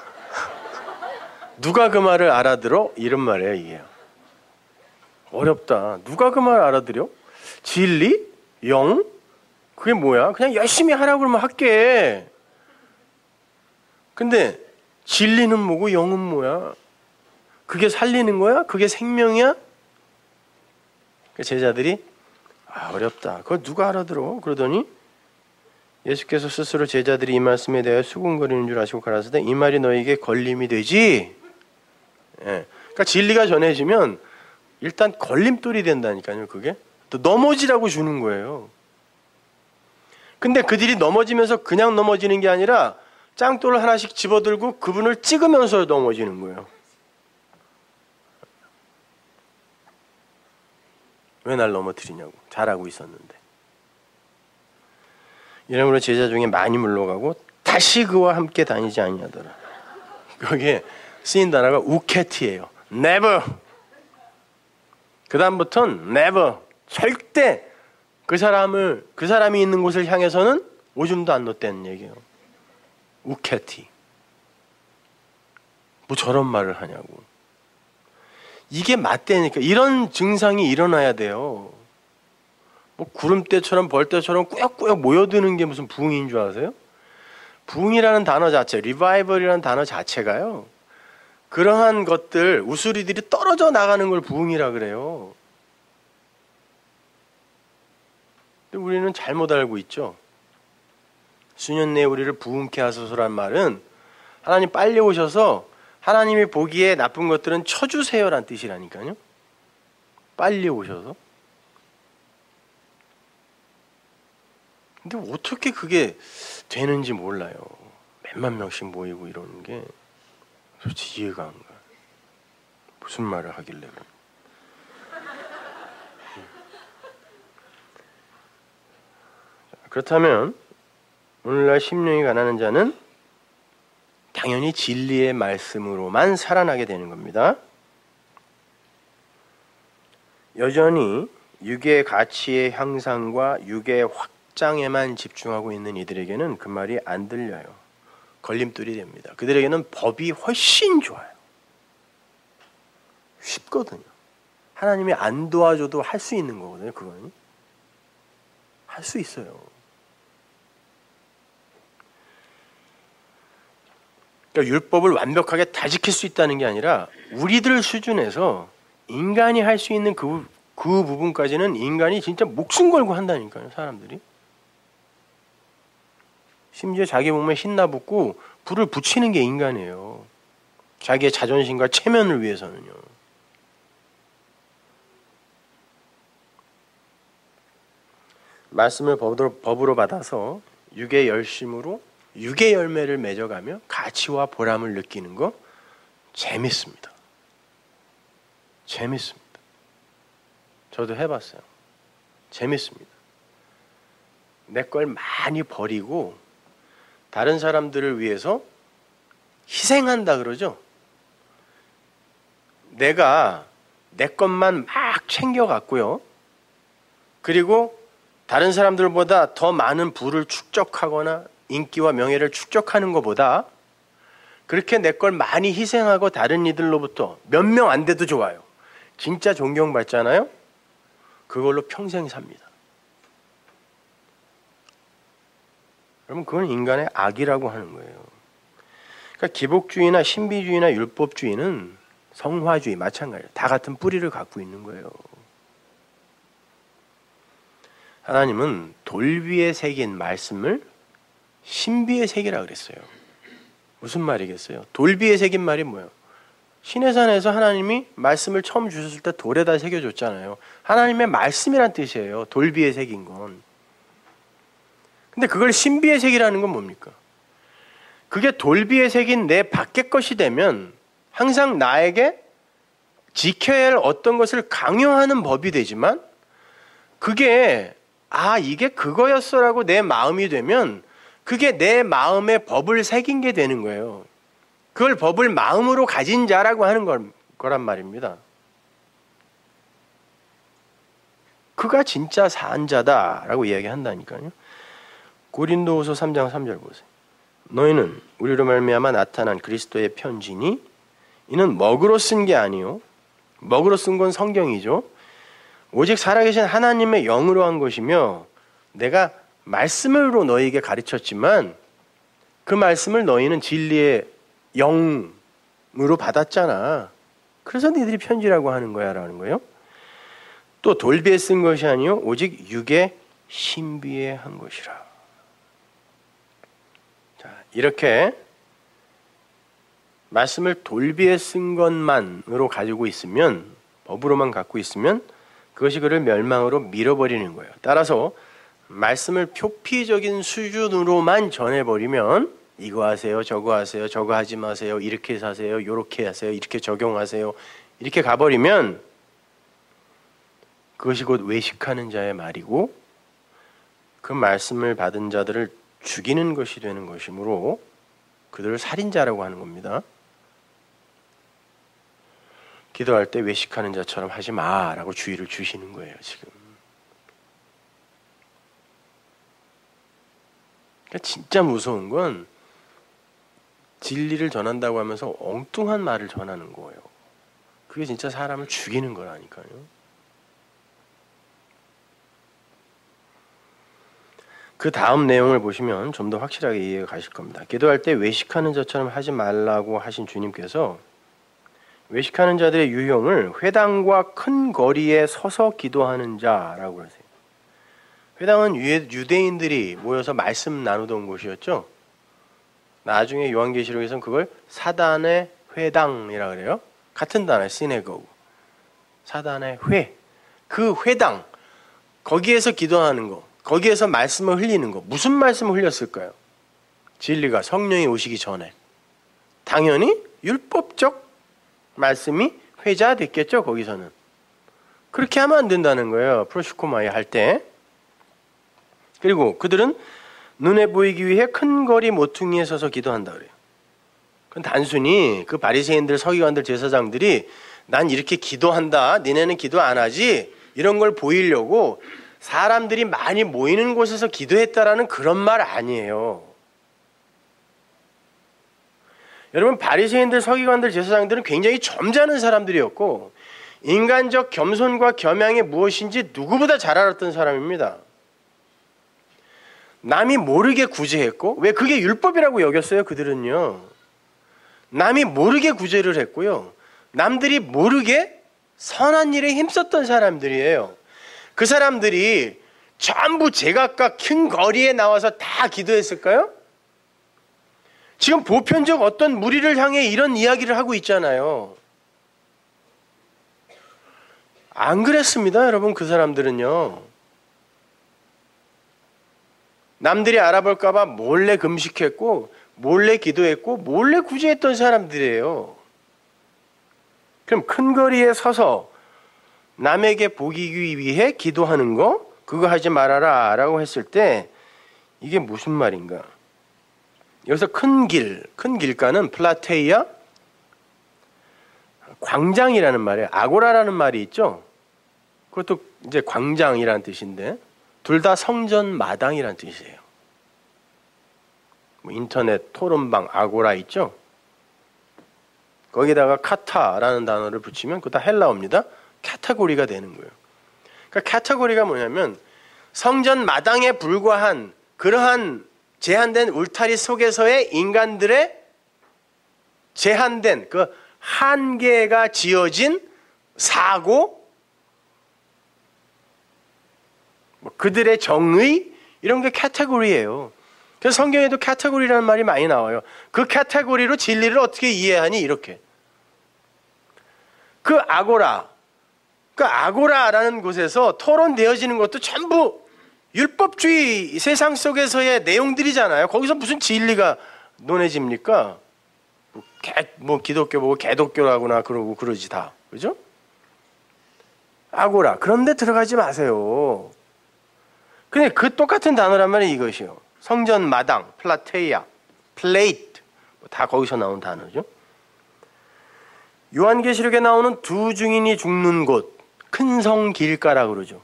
누가 그 말을 알아들어? 이런 말이에요, 이게. 어렵다. 누가 그 말 알아들여? 진리? 영? 그게 뭐야? 그냥 열심히 하라고 그러면 할게. 근데 진리는 뭐고 영은 뭐야? 그게 살리는 거야? 그게 생명이야? 제자들이 어렵다. 그걸 누가 알아들어? 그러더니 예수께서 스스로 제자들이 이 말씀에 대하여 수군거리는 줄 아시고 가라사대 이 말이 너에게 걸림이 되지. 예. 그러니까 진리가 전해지면 일단 걸림돌이 된다니까요. 그게 또 넘어지라고 주는 거예요. 근데 그들이 넘어지면서 그냥 넘어지는 게 아니라 짱돌을 하나씩 집어들고 그분을 찍으면서 넘어지는 거예요. 왜 날 넘어뜨리냐고. 잘하고 있었는데. 이러므로 제자 중에 많이 물러가고 다시 그와 함께 다니지 아니하더라. 거기에 쓰인 단어가 우케티예요. never. 그 다음부터는 never. 절대 그 사람이 있는 곳을 향해서는 오줌도 안 놓았다는 얘기예요. 우케티. 뭐 저런 말을 하냐고. 이게 맞대니까 이런 증상이 일어나야 돼요. 뭐 구름대처럼 벌떼처럼 꾸역꾸역 모여드는 게 무슨 부흥인 줄 아세요? 부흥이라는 단어 자체, 리바이벌이라는 단어 자체가요. 그러한 것들, 우수리들이 떨어져 나가는 걸 부흥이라 그래요. 근데 우리는 잘못 알고 있죠. 수년 내에 우리를 부흥케 하소서란 말은 하나님 빨리 오셔서 하나님이 보기에 나쁜 것들은 쳐주세요란 뜻이라니까요. 빨리 오셔서. 근데 어떻게 그게 되는지 몰라요. 몇만 명씩 모이고 이러는 게 솔직히 이해가 안 가요. 무슨 말을 하길래 그래. 그렇다면 오늘날 심령이 가난한 자는 당연히 진리의 말씀으로만 살아나게 되는 겁니다. 여전히 육의 가치의 향상과 육의 확장에만 집중하고 있는 이들에게는 그 말이 안 들려요. 걸림돌이 됩니다. 그들에게는 법이 훨씬 좋아요. 쉽거든요. 하나님이 안 도와줘도 할 수 있는 거거든요. 그건 할 수 있어요. 그러니까 율법을 완벽하게 다 지킬 수 있다는 게 아니라 우리들 수준에서 인간이 할 수 있는 그 부분까지는 인간이 진짜 목숨 걸고 한다니까요. 사람들이. 심지어 자기 몸에 신나 붓고 불을 붙이는 게 인간이에요. 자기의 자존심과 체면을 위해서는요. 말씀을 법으로 받아서 육의 열심으로 육의 열매를 맺어가며 가치와 보람을 느끼는 거 재밌습니다. 재밌습니다. 저도 해봤어요. 재밌습니다. 내 걸 많이 버리고 다른 사람들을 위해서 희생한다 그러죠. 내가 내 것만 막 챙겨갔고요. 그리고 다른 사람들보다 더 많은 부를 축적하거나 인기와 명예를 축적하는 것보다 그렇게 내 걸 많이 희생하고 다른 이들로부터 몇 명 안 돼도 좋아요. 진짜 존경받잖아요. 그걸로 평생 삽니다. 그러면 그건 인간의 악이라고 하는 거예요. 그러니까 기복주의나 신비주의나 율법주의는 성화주의 마찬가지예요. 다 같은 뿌리를 갖고 있는 거예요. 하나님은 돌 위에 새긴 말씀을 신비에 새기라 그랬어요. 무슨 말이겠어요? 돌 위에 새긴 말이 뭐예요? 시내산에서 하나님이 말씀을 처음 주셨을 때 돌에다 새겨줬잖아요. 하나님의 말씀이란 뜻이에요. 돌비에 새긴 건. 근데 그걸 신비에 새기라는 건 뭡니까? 그게 돌비에 새긴 내 밖의 것이 되면 항상 나에게 지켜야 할 어떤 것을 강요하는 법이 되지만, 그게 이게 그거였어라고 내 마음이 되면 그게 내 마음에 법을 새긴 게 되는 거예요. 그걸 법을 마음으로 가진 자라고 하는 거란 말입니다. 그가 진짜 산 자다라고 이야기한다니까요. 고린도후서 3장 3절 보세요. 너희는 우리로 말미암아 나타난 그리스도의 편지니 이는 먹으로 쓴 게 아니요, 먹으로 쓴 건 성경이죠. 오직 살아계신 하나님의 영으로 한 것이며, 내가 말씀으로 너희에게 가르쳤지만 그 말씀을 너희는 진리의 영으로 받았잖아. 그래서 너희들이 편지라고 하는 거야 라는 거예요. 또 돌비에 쓴 것이 아니요 오직 육의 신비에 한 것이라. 자, 이렇게 말씀을 돌비에 쓴 것만으로 가지고 있으면, 법으로만 갖고 있으면 그것이 그를 멸망으로 밀어버리는 거예요. 따라서 말씀을 표피적인 수준으로만 전해버리면, 이거 하세요, 저거 하세요, 저거 하지 마세요, 이렇게 사세요, 이렇게 하세요, 이렇게 적용하세요, 이렇게 가버리면 그것이 곧 외식하는 자의 말이고, 그 말씀을 받은 자들을 죽이는 것이 되는 것이므로 그들을 살인자라고 하는 겁니다. 기도할 때 외식하는 자처럼 하지 마라고 주의를 주시는 거예요, 지금. 그러니까 진짜 무서운 건 진리를 전한다고 하면서 엉뚱한 말을 전하는 거예요. 그게 진짜 사람을 죽이는 거라니까요. 그 다음 내용을 보시면 좀 더 확실하게 이해가 가실 겁니다. 기도할 때 외식하는 자처럼 하지 말라고 하신 주님께서 외식하는 자들의 유형을 회당과 큰 거리에 서서 기도하는 자라고 하세요. 회당은 유대인들이 모여서 말씀 나누던 곳이었죠. 나중에 요한계시록에서는 그걸 사단의 회당이라고 그래요. 같은 단어, 시네고그. 사단의 회. 그 회당, 거기에서 기도하는 거, 거기에서 말씀을 흘리는 거. 무슨 말씀을 흘렸을까요? 진리가, 성령이 오시기 전에 당연히 율법적 말씀이 회자됐겠죠. 거기서는 그렇게 하면 안 된다는 거예요. 프로시코마이 할 때. 그리고 그들은 눈에 보이기 위해 큰 거리 모퉁이에 서서 기도한다 그래요. 그건 단순히 그 바리새인들, 서기관들, 제사장들이 난 이렇게 기도한다, 니네는 기도 안 하지, 이런 걸 보이려고 사람들이 많이 모이는 곳에서 기도했다라는 그런 말 아니에요. 여러분, 바리새인들, 서기관들, 제사장들은 굉장히 점잖은 사람들이었고 인간적 겸손과 겸양이 무엇인지 누구보다 잘 알았던 사람입니다. 남이 모르게 구제했고, 왜 그게 율법이라고 여겼어요? 그들은요. 남이 모르게 구제를 했고요. 남들이 모르게 선한 일에 힘썼던 사람들이에요. 그 사람들이 전부 제각각 큰 거리에 나와서 다 기도했을까요? 지금 보편적 어떤 무리를 향해 이런 이야기를 하고 있잖아요. 안 그랬습니다, 여러분. 그 사람들은요. 남들이 알아볼까 봐 몰래 금식했고 몰래 기도했고 몰래 구제했던 사람들이에요. 그럼 큰 거리에 서서 남에게 보이기 위해 기도하는 거, 그거 하지 말아라 라고 했을 때 이게 무슨 말인가? 여기서 큰 길가는 플라테이아, 광장이라는 말이에요. 아고라라는 말이 있죠. 그것도 이제 광장이라는 뜻인데 둘 다 성전 마당이라는 뜻이에요. 뭐 인터넷 토론방 아고라 있죠. 거기다가 카타라는 단어를 붙이면 그거 다 헬라어입니다. 카테고리가 되는 거예요. 그러니까 카테고리가 뭐냐면 성전 마당에 불과한 그러한 제한된 울타리 속에서의 인간들의 제한된 그 한계가 지어진 사고, 뭐 그들의 정의, 이런 게 카테고리예요. 그래서 성경에도 카테고리라는 말이 많이 나와요. 그 카테고리로 진리를 어떻게 이해하니? 이렇게. 그 아고라, 그 아고라라는 곳에서 토론되어지는 것도 전부 율법주의 세상 속에서의 내용들이잖아요. 거기서 무슨 진리가 논해집니까? 기독교 보고 개독교라고나 그러고 그러지 다. 그죠? 아고라. 그런데 들어가지 마세요. 근데 그 똑같은 단어란 말이 이것이요. 성전 마당, 플라테이아, 플레이트. 다 거기서 나온 단어죠. 요한계시록에 나오는 두 증인이 죽는 곳, 큰 성 길가라고 그러죠.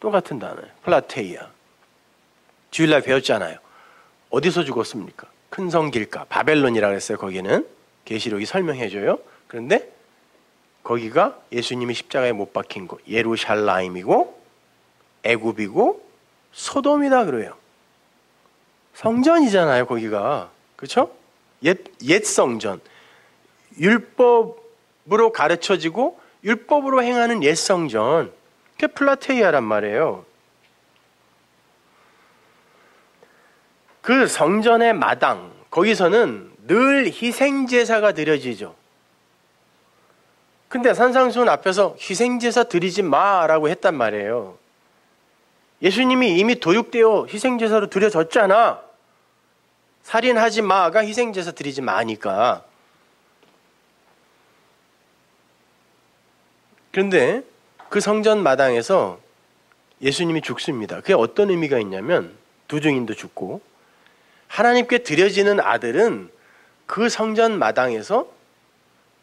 똑같은 단어예요. 플라테이아. 주일날 배웠잖아요. 어디서 죽었습니까? 큰 성 길가, 바벨론이라고 했어요. 거기는 계시록이 설명해줘요. 그런데 거기가 예수님이 십자가에 못 박힌 곳, 예루살렘이고 애굽이고 소돔이다 그래요. 성전이잖아요. 거기가. 그렇죠? 옛 성전. 율법으로 가르쳐지고 율법으로 행하는 옛 성전. 그게 플라테이아란 말이에요. 그 성전의 마당, 거기서는 늘 희생제사가 드려지죠. 근데 산상수훈 앞에서 희생제사 드리지 마라고 했단 말이에요. 예수님이 이미 도육되어 희생제사로 드려졌잖아. 살인하지 마가 희생제사 드리지 마니까. 그런데 그 성전 마당에서 예수님이 죽습니다. 그게 어떤 의미가 있냐면 두 증인도 죽고 하나님께 드려지는 아들은 그 성전 마당에서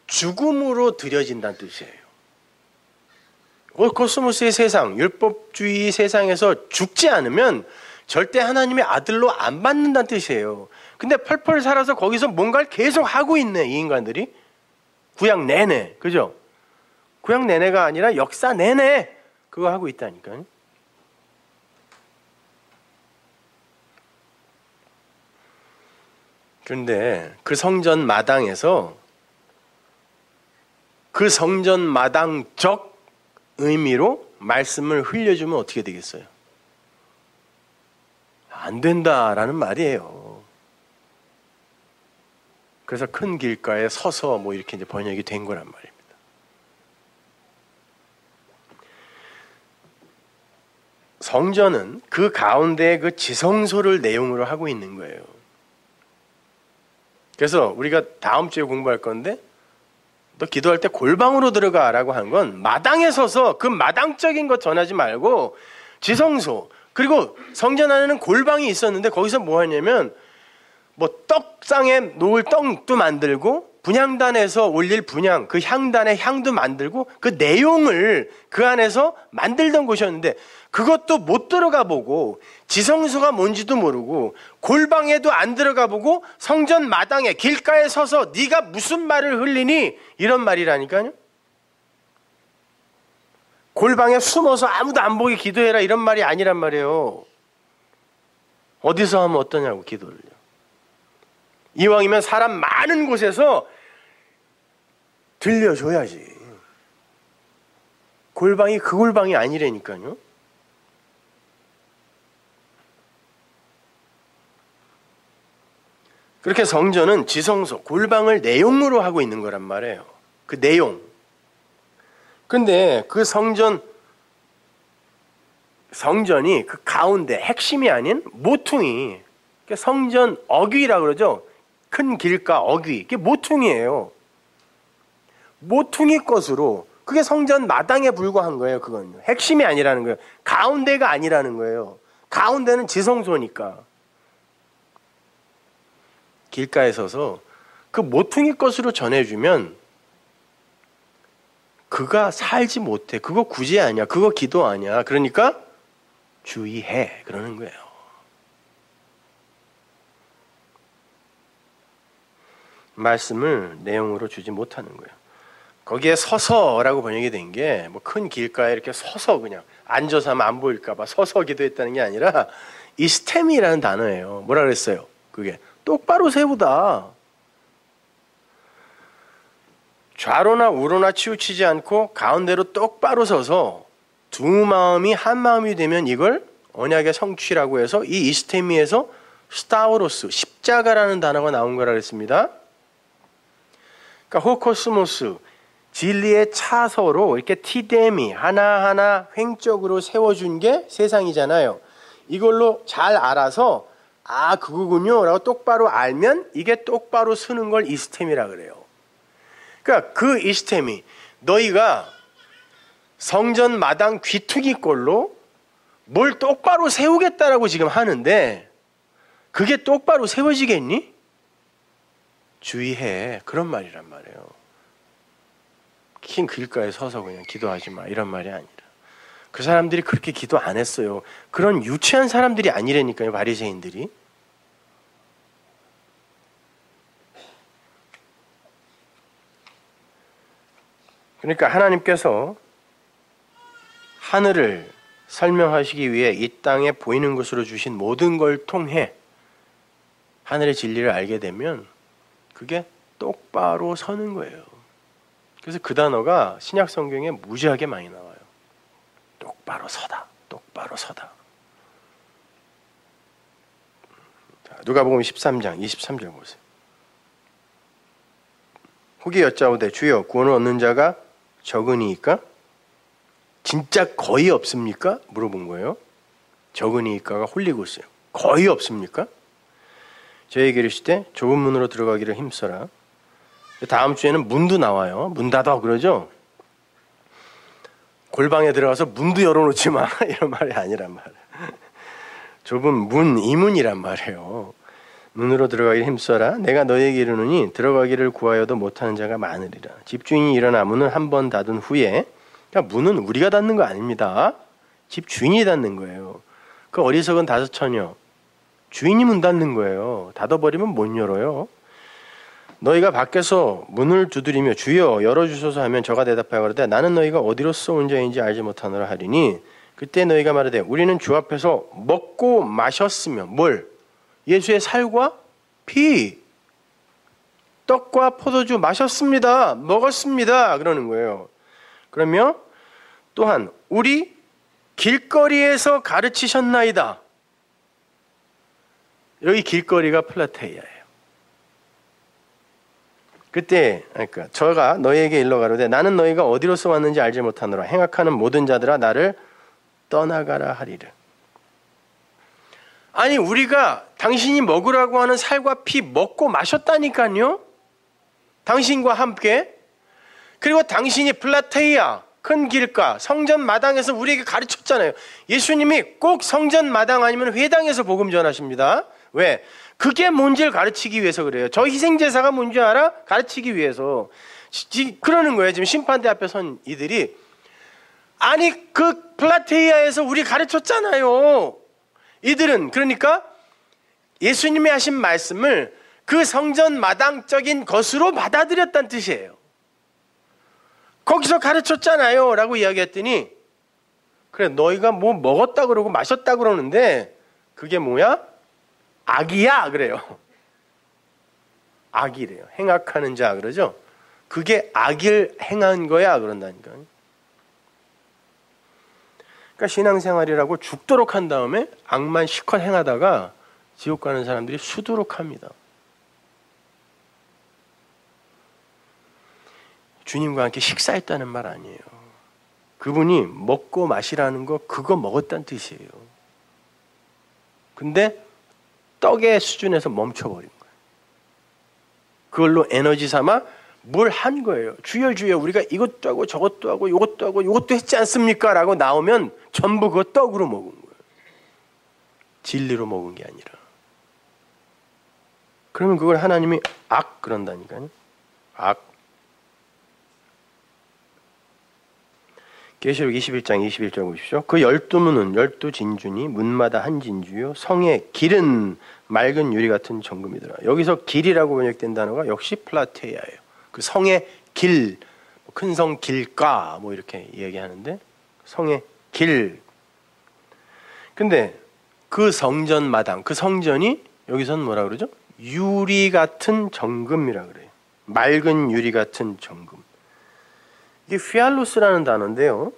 죽음으로 드려진다는 뜻이에요. 코스모스의 세상, 율법주의 세상에서 죽지 않으면 절대 하나님의 아들로 안 받는다는 뜻이에요. 근데 펄펄 살아서 거기서 뭔가를 계속 하고 있네, 이 인간들이. 구약 내내, 그죠? 구약 내내가 아니라 역사 내내 그거 하고 있다니까요. 그런데 그 성전 마당에서 그 성전 마당적 의미로 말씀을 흘려주면 어떻게 되겠어요? 안 된다라는 말이에요. 그래서 큰 길가에 서서 뭐 이렇게 이제 번역이 된 거란 말입니다. 성전은 그 가운데 그 지성소를 내용으로 하고 있는 거예요. 그래서 우리가 다음 주에 공부할 건데 너 기도할 때 골방으로 들어가라고 한 건 마당에 서서 그 마당적인 것 전하지 말고 지성소, 그리고 성전 안에는 골방이 있었는데 거기서 뭐 하냐면 뭐 떡상에 놓을 떡도 만들고 분향단에서 올릴 분향, 그 향단의 향도 만들고 그 내용을 그 안에서 만들던 곳이었는데 그것도 못 들어가 보고 지성소가 뭔지도 모르고 골방에도 안 들어가 보고 성전 마당에 길가에 서서 네가 무슨 말을 흘리니? 이런 말이라니까요. 골방에 숨어서 아무도 안 보게 기도해라 이런 말이 아니란 말이에요. 어디서 하면 어떠냐고 기도를요. 이왕이면 사람 많은 곳에서 들려줘야지. 골방이 그 골방이 아니라니까요. 그렇게 성전은 지성소, 골방을 내용으로 하고 있는 거란 말이에요. 그 내용. 근데 그 성전이 그 가운데 핵심이 아닌 모퉁이, 성전 어귀라고 그러죠. 큰 길가 어귀, 그게 모퉁이에요. 모퉁이 것으로, 그게 성전 마당에 불과한 거예요. 그건 핵심이 아니라는 거예요. 가운데가 아니라는 거예요. 가운데는 지성소니까. 길가에 서서 그 모퉁이 것으로 전해주면 그가 살지 못해. 그거 구제 아니야. 그거 기도 아니야. 그러니까 주의해. 그러는 거예요. 말씀을 내용으로 주지 못하는 거예요. 거기에 서서라고 번역이 된 게 뭐 큰 길가에 이렇게 서서 그냥 앉아서 하면 안 보일까 봐 서서 기도했다는 게 아니라 이스템이라는 단어예요. 뭐라 그랬어요? 그게 똑바로 세우다. 좌로나 우로나 치우치지 않고 가운데로 똑바로 서서 두 마음이 한 마음이 되면 이걸 언약의 성취라고 해서 이 이스테미에서 스타우로스, 십자가라는 단어가 나온 거라 그랬습니다. 그러니까 호코스모스, 진리의 차서로 이렇게 티데미 하나하나 횡적으로 세워준 게 세상이잖아요. 이걸로 잘 알아서 아 그거군요 라고 똑바로 알면 이게 똑바로 서는 걸 이스템이라 그래요. 그러니까 그 이스템이 너희가 성전 마당 귀퉁이꼴로 뭘 똑바로 세우겠다라고 지금 하는데 그게 똑바로 세워지겠니? 주의해. 그런 말이란 말이에요. 긴 길가에 서서 그냥 기도하지 마 이런 말이 아니라 그 사람들이 그렇게 기도 안 했어요. 그런 유치한 사람들이 아니라니까요. 바리새인들이. 그러니까 하나님께서 하늘을 설명하시기 위해 이 땅에 보이는 것으로 주신 모든 걸 통해 하늘의 진리를 알게 되면 그게 똑바로 서는 거예요. 그래서 그 단어가 신약 성경에 무지하게 많이 나와요. 똑바로 서다. 똑바로 서다. 자, 누가복음 13장 23절 보세요. 후기 여짜오되 주여 구원을 얻는 자가 적으니이까? 진짜 거의 없습니까? 물어본 거예요. 적으니이까가 홀리고 있어요. 거의 없습니까? 저에게 이르실 때 좁은 문으로 들어가기를 힘써라. 다음 주에는 문도 나와요. 문 닫아 그러죠. 골방에 들어가서 문도 열어놓지 마 이런 말이 아니란 말이에요. 좁은 문, 이문이란 말이에요. 문으로 들어가기를 힘써라. 내가 너에게 이르노니 들어가기를 구하여도 못하는 자가 많으리라. 집주인이 일어나 문을 한 번 닫은 후에, 그러니까 문은 우리가 닫는 거 아닙니다. 집주인이 닫는 거예요. 그 어리석은 다섯 처녀, 주인이 문 닫는 거예요. 닫아버리면 못 열어요. 너희가 밖에서 문을 두드리며 주여 열어주소서 하면 저가 대답하여 가로되 나는 너희가 어디로서 온 자인지 알지 못하노라 하리니 그때 너희가 말하되 우리는 주 앞에서 먹고 마셨으며 뭘? 예수의 살과 피, 떡과 포도주 마셨습니다. 먹었습니다. 그러는 거예요. 그러면 또한 우리 길거리에서 가르치셨나이다. 여기 길거리가 플라테이아예요. 그때 그러니까 저가 너희에게 일러 가로되 나는 너희가 어디로서 왔는지 알지 못하노라. 행악하는 모든 자들아 나를 떠나가라 하리라. 아니 우리가 당신이 먹으라고 하는 살과 피 먹고 마셨다니까요. 당신과 함께. 그리고 당신이 플라테이아 큰 길가 성전 마당에서 우리에게 가르쳤잖아요. 예수님이 꼭 성전 마당 아니면 회당에서 복음 전하십니다. 왜? 그게 뭔지를 가르치기 위해서 그래요. 저 희생제사가 뭔지 알아? 가르치기 위해서. 그러는 거예요. 지금 심판대 앞에 선 이들이. 아니 그 플라테이아에서 우리 가르쳤잖아요. 이들은 그러니까 예수님이 하신 말씀을 그 성전 마당적인 것으로 받아들였다는 뜻이에요. 거기서 가르쳤잖아요 라고 이야기했더니 그래 너희가 뭐 먹었다 그러고 마셨다 그러는데 그게 뭐야? 악이야 그래요. 악이래요. 행악하는 자 그러죠. 그게 악을 행한 거야 그런다니까요. 그러니까 신앙생활이라고 죽도록 한 다음에 악만 실컷 행하다가 지옥 가는 사람들이 수두룩 합니다. 주님과 함께 식사했다는 말 아니에요. 그분이 먹고 마시라는 거 그거 먹었다는 뜻이에요. 근데 떡의 수준에서 멈춰버린 거예요. 그걸로 에너지 삼아 뭘 한 거예요. 주여 주여 우리가 이것도 하고 저것도 하고 이것도 하고 이것도 했지 않습니까? 라고 나오면 전부 그거 떡으로 먹은 거예요. 진리로 먹은 게 아니라. 그러면 그걸 하나님이 악 그런다니까요. 악. 계시록 21장 21절 보십시오. 그 12문은 12진주니 문마다 한 진주요 성의 길은 맑은 유리 같은 정금이더라. 여기서 길이라고 번역된 단어가 역시 플라테이아예요. 그 성의 길, 큰 성 길가 뭐 이렇게 얘기하는데 성의 길. 근데 그 성전 마당, 그 성전이 여기서는 뭐라 그러죠? 유리 같은 정금이라 그래요. 맑은 유리 같은 정금. 이게 휘알로스라는 단어인데요.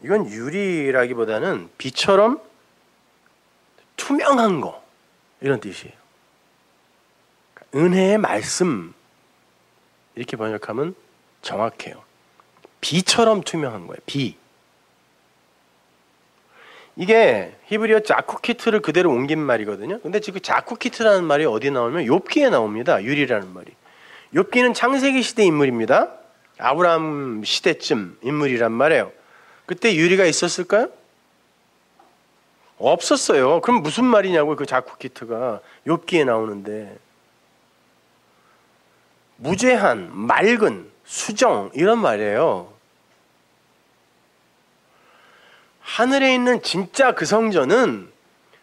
이건 유리라기보다는 비처럼 투명한 거 이런 뜻이에요. 은혜의 말씀 이렇게 번역하면 정확해요. 비처럼 투명한 거예요. 비. 이게 히브리어 자쿠키트를 그대로 옮긴 말이거든요. 근데 지금 자쿠키트라는 말이 어디 나오면 욥기에 나옵니다. 유리라는 말이. 욥기는 창세기 시대 인물입니다. 아브라함 시대쯤 인물이란 말이에요. 그때 유리가 있었을까요? 없었어요. 그럼 무슨 말이냐고요. 그 자쿠키트가 욥기에 나오는데. 무죄한, 맑은, 수정 이런 말이에요. 하늘에 있는 진짜 그 성전은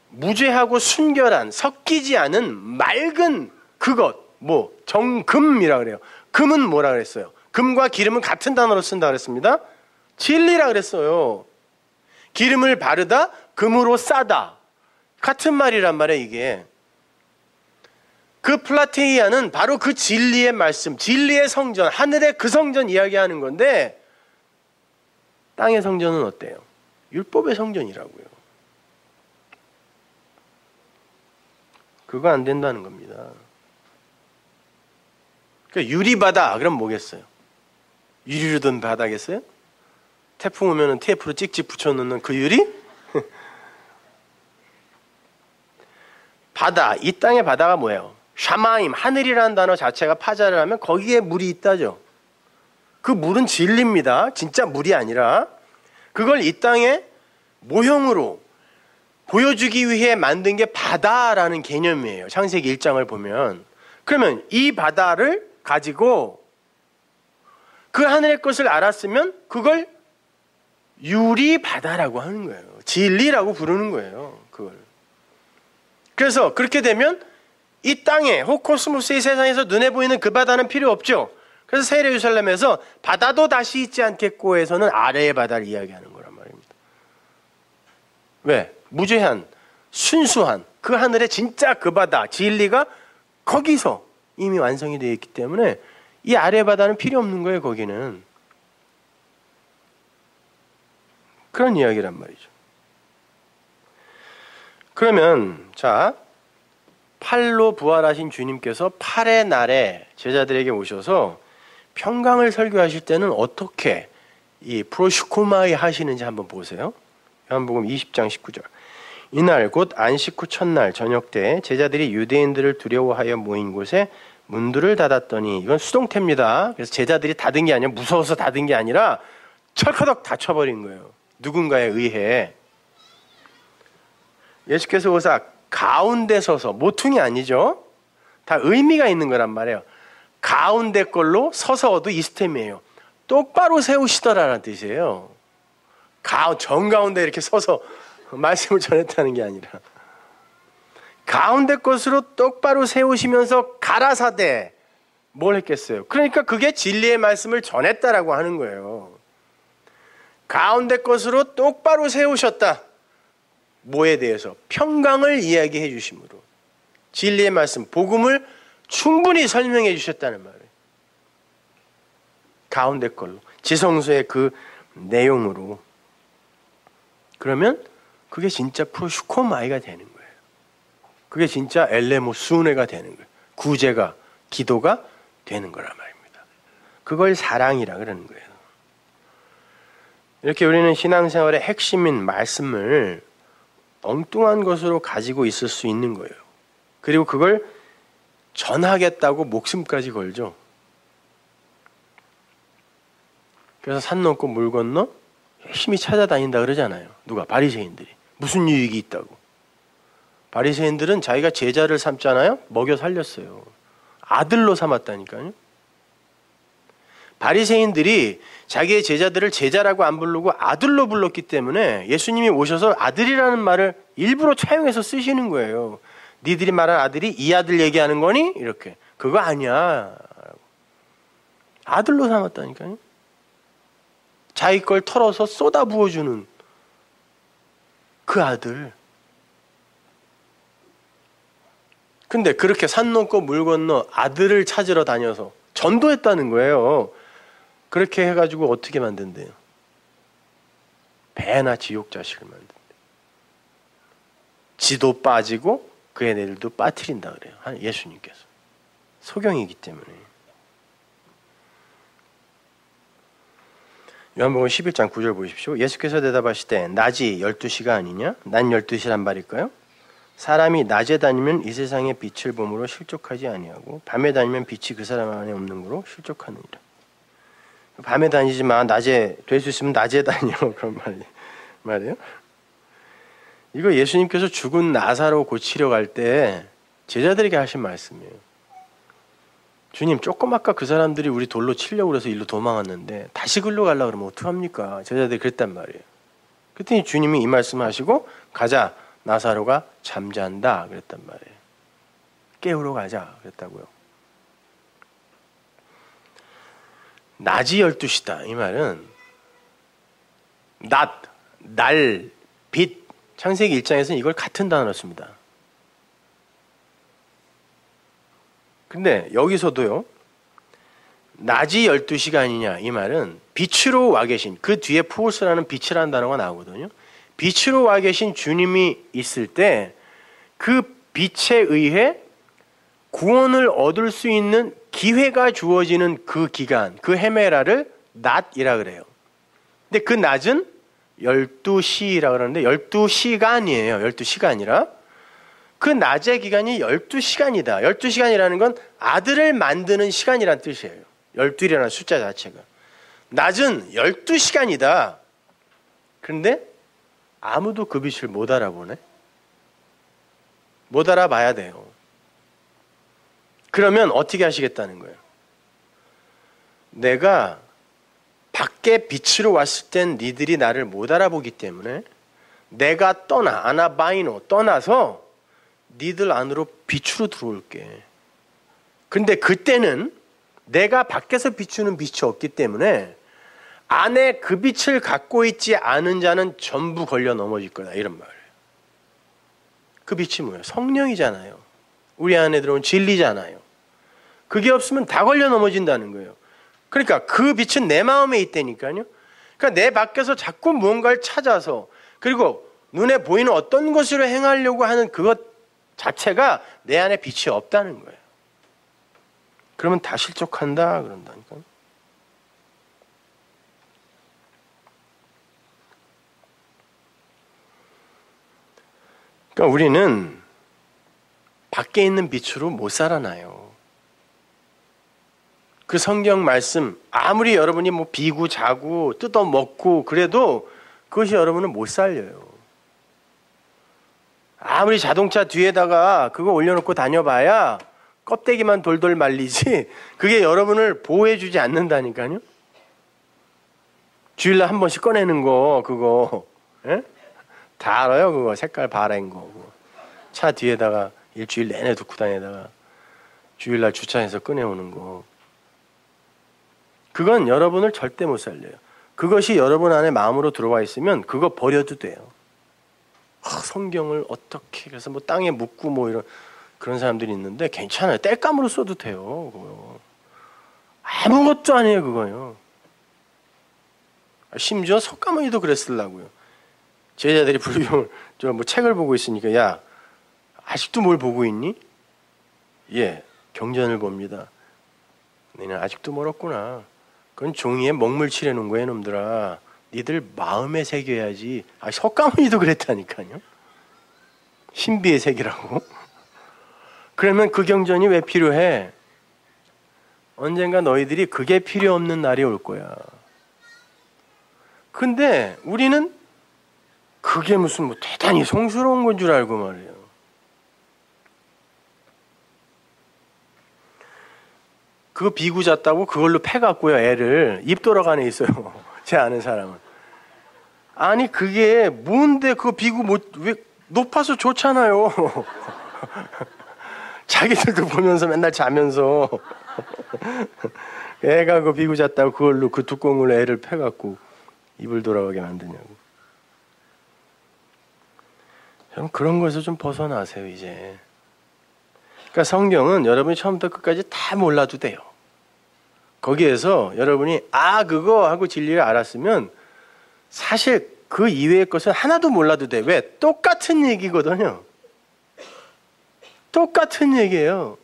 무죄하고 순결한, 섞이지 않은 맑은 그것, 정금이라 그래요. 금은 뭐라 그랬어요? 금과 기름은 같은 단어로 쓴다 그랬습니다. 진리라 그랬어요. 기름을 바르다, 금으로 싸다. 같은 말이란 말이에요, 이게. 그 플라테이아는 바로 그 진리의 말씀, 진리의 성전, 하늘의 그 성전 이야기하는 건데, 땅의 성전은 어때요? 율법의 성전이라고요. 그거 안 된다는 겁니다. 그러니까 유리바다, 그럼 뭐겠어요? 유리로 된 바다겠어요? 태풍 오면 테이프로 찍찍 붙여놓는 그 유리? 바다, 이 땅의 바다가 뭐예요? 샤마임, 하늘이라는 단어 자체가 파자를 하면 거기에 물이 있다죠. 그 물은 진리입니다. 진짜 물이 아니라 그걸 이 땅에 모형으로 보여주기 위해 만든 게 바다라는 개념이에요. 창세기 1장을 보면. 그러면 이 바다를 가지고 그 하늘의 것을 알았으면 그걸 유리바다라고 하는 거예요. 진리라고 부르는 거예요. 그걸. 그래서 그렇게 되면 이 땅에 호코스모스의 세상에서 눈에 보이는 그 바다는 필요 없죠. 그래서 새 예루살렘에서 바다도 다시 있지 않겠고에서는 아래의 바다를 이야기하는 거란 말입니다. 왜? 무죄한, 순수한 그 하늘의 진짜 그 바다, 진리가 거기서 이미 완성이 되어 있기 때문에 이 아래의 바다는 필요 없는 거예요. 거기는. 그런 이야기란 말이죠. 그러면 자, 팔로 부활하신 주님께서 팔의 날에 제자들에게 오셔서 평강을 설교하실 때는 어떻게 이 프로슈코마이 하시는지 한번 보세요. 요한복음 20장 19절. 이날 곧 안식 후 첫날 저녁 때 제자들이 유대인들을 두려워하여 모인 곳에 문들을 닫았더니, 이건 수동태입니다. 그래서 제자들이 닫은 게 아니라 무서워서 닫은 게 아니라 철커덕 닫혀버린 거예요. 누군가에 의해. 예수께서 거기서 가운데 서서, 모퉁이 아니죠? 다 의미가 있는 거란 말이에요. 가운데 걸로 서서도 이스템이에요. 똑바로 세우시더라라는 뜻이에요. 정가운데 이렇게 서서 말씀을 전했다는 게 아니라 가운데 것으로 똑바로 세우시면서 가라사대 뭘 했겠어요? 그러니까 그게 진리의 말씀을 전했다라고 하는 거예요. 가운데 것으로 똑바로 세우셨다. 뭐에 대해서? 평강을 이야기해 주심으로. 진리의 말씀, 복음을 충분히 설명해 주셨다는 말이에요. 가운데 걸로. 지성소의 그 내용으로. 그러면 그게 진짜 프로슈코마이가 되는 거예요. 그게 진짜 엘레모스우네가 되는 거예요. 구제가, 기도가 되는 거란 말입니다. 그걸 사랑이라 그러는 거예요. 이렇게 우리는 신앙생활의 핵심인 말씀을 엉뚱한 것으로 가지고 있을 수 있는 거예요. 그리고 그걸 전하겠다고 목숨까지 걸죠. 그래서 산 넘고 물 건너 열심히 찾아다닌다 그러잖아요. 누가? 바리새인들이. 무슨 유익이 있다고. 바리새인들은 자기가 제자를 삼잖아요. 먹여 살렸어요. 아들로 삼았다니까요. 바리새인들이 자기의 제자들을 제자라고 안 부르고 아들로 불렀기 때문에 예수님이 오셔서 아들이라는 말을 일부러 차용해서 쓰시는 거예요. 니들이 말한 아들이 이 아들 얘기하는 거니? 이렇게. 그거 아니야. 아들로 삼았다니까요. 자기 걸 털어서 쏟아 부어주는 그 아들. 근데 그렇게 산 넘고 물 건너 아들을 찾으러 다녀서 전도했다는 거예요. 그렇게 해가지고 어떻게 만든대요? 배나 지옥 자식을 만든대. 지도 빠지고 그 애들도 빠뜨린다 그래요. 예수님께서. 소경이기 때문에. 요한복음 11장 9절 보십시오. 예수께서 대답하시되 낮이 12시가 아니냐? 난 12시란 말일까요? 사람이 낮에 다니면 이 세상의 빛을 보므로 실족하지 아니하고 밤에 다니면 빛이 그 사람 안에 없는 거로 실족하느니라. 밤에 다니지 마. 낮에 될 수 있으면 낮에 다녀. 그런 말이에요. 이거 예수님께서 죽은 나사로 고치려 갈 때 제자들에게 하신 말씀이에요. 주님, 조금 아까 그 사람들이 우리 돌로 치려고 그래서 일로 도망왔는데 다시 글로 가려고 그러면 어떡합니까? 제자들이 그랬단 말이에요. 그랬더니 주님이 이 말씀을 하시고 가자. 나사로가 잠잔다 그랬단 말이에요. 깨우러 가자 그랬다고요. 낮이 12시다 이 말은 낮, 날, 빛. 창세기 1장에서는 이걸 같은 단어로 씁니다. 근데 여기서도요. 낮이 12시가 아니냐 이 말은 빛으로 와 계신 그 뒤에 포스라는 빛이라는 단어가 나오거든요. 빛으로 와 계신 주님이 있을 때 그 빛에 의해 구원을 얻을 수 있는 기회가 주어지는 그 기간, 그 헤메라를 낮이라 그래요. 근데 그 낮은 12시라고 그러는데 12시간이에요. 12시간이라. 그 낮의 기간이 12시간이다. 12시간이라는 건 아들을 만드는 시간이란 뜻이에요. 12이라는 숫자 자체가. 낮은 12시간이다. 그런데 아무도 그 빛을 못 알아보네. 못 알아봐야 돼요. 그러면 어떻게 하시겠다는 거예요? 내가 밖에 빛으로 왔을 땐 니들이 나를 못 알아보기 때문에 내가 아나바이노 떠나서 니들 안으로 빛으로 들어올게. 근데 그때는 내가 밖에서 비추는 빛이 없기 때문에 안에 그 빛을 갖고 있지 않은 자는 전부 걸려 넘어질 거다. 이런 말이에요. 그 빛이 뭐예요? 성령이잖아요. 우리 안에 들어온 진리잖아요. 그게 없으면 다 걸려 넘어진다는 거예요. 그러니까 그 빛은 내 마음에 있다니까요. 그러니까 내 밖에서 자꾸 무언가를 찾아서 그리고 눈에 보이는 어떤 것으로 행하려고 하는 그것 자체가 내 안에 빛이 없다는 거예요. 그러면 다 실족한다 그런다니까요. 그러니까 우리는 밖에 있는 빛으로 못 살아나요. 그 성경 말씀 아무리 여러분이 뭐 비고 자고 뜯어 먹고 그래도 그것이 여러분은 못 살려요. 아무리 자동차 뒤에다가 그거 올려놓고 다녀봐야 껍데기만 돌돌 말리지 그게 여러분을 보호해주지 않는다니까요. 주일날 한 번씩 꺼내는 거 그거 에? 다 알아요. 그거 색깔 바랜 거 차 뒤에다가 일주일 내내 두고 다니다가 주일날 주차해서 꺼내오는 거 그건 여러분을 절대 못 살려요. 그것이 여러분 안에 마음으로 들어와 있으면 그거 버려도 돼요. 성경을 어떻게 그래서 뭐 땅에 묻고 뭐 이런 그런 사람들이 있는데 괜찮아요. 땔감으로 써도 돼요. 그거. 아무것도 아니에요. 그거요. 심지어 석가모니도 그랬으려고요. 제자들이 불경을 저 뭐 책을 보고 있으니까 야 아직도 뭘 보고 있니? 예, 경전을 봅니다. 너희는 아직도 멀었구나. 그건 종이에 먹물 칠해놓은 거야 놈들아. 니들 마음에 새겨야지. 석가모니도 그랬다니까요. 신비의 색이라고. 그러면 그 경전이 왜 필요해? 언젠가 너희들이 그게 필요 없는 날이 올 거야. 근데 우리는 그게 무슨 뭐 대단히 성스러운 건 줄 알고 말이에요. 그거 비구 잤다고 그걸로 패갖고요 애를 입 돌아가네 있어요. 제 아는 사람은. 아니 그게 뭔데 그거 비구 왜 높아서 좋잖아요. 자기들도 보면서 맨날 자면서 애가 그 비구 잤다고 그걸로 그 두꺼운 걸로 애를 패갖고 입을 돌아가게 만드냐고. 여러분 그런 거에서 좀 벗어나세요 이제. 그러니까 성경은 여러분이 처음부터 끝까지 다 몰라도 돼요. 거기에서 여러분이 그거 하고 진리를 알았으면 사실 그 이외의 것은 하나도 몰라도 돼. 왜? 똑같은 얘기거든요. 똑같은 얘기예요.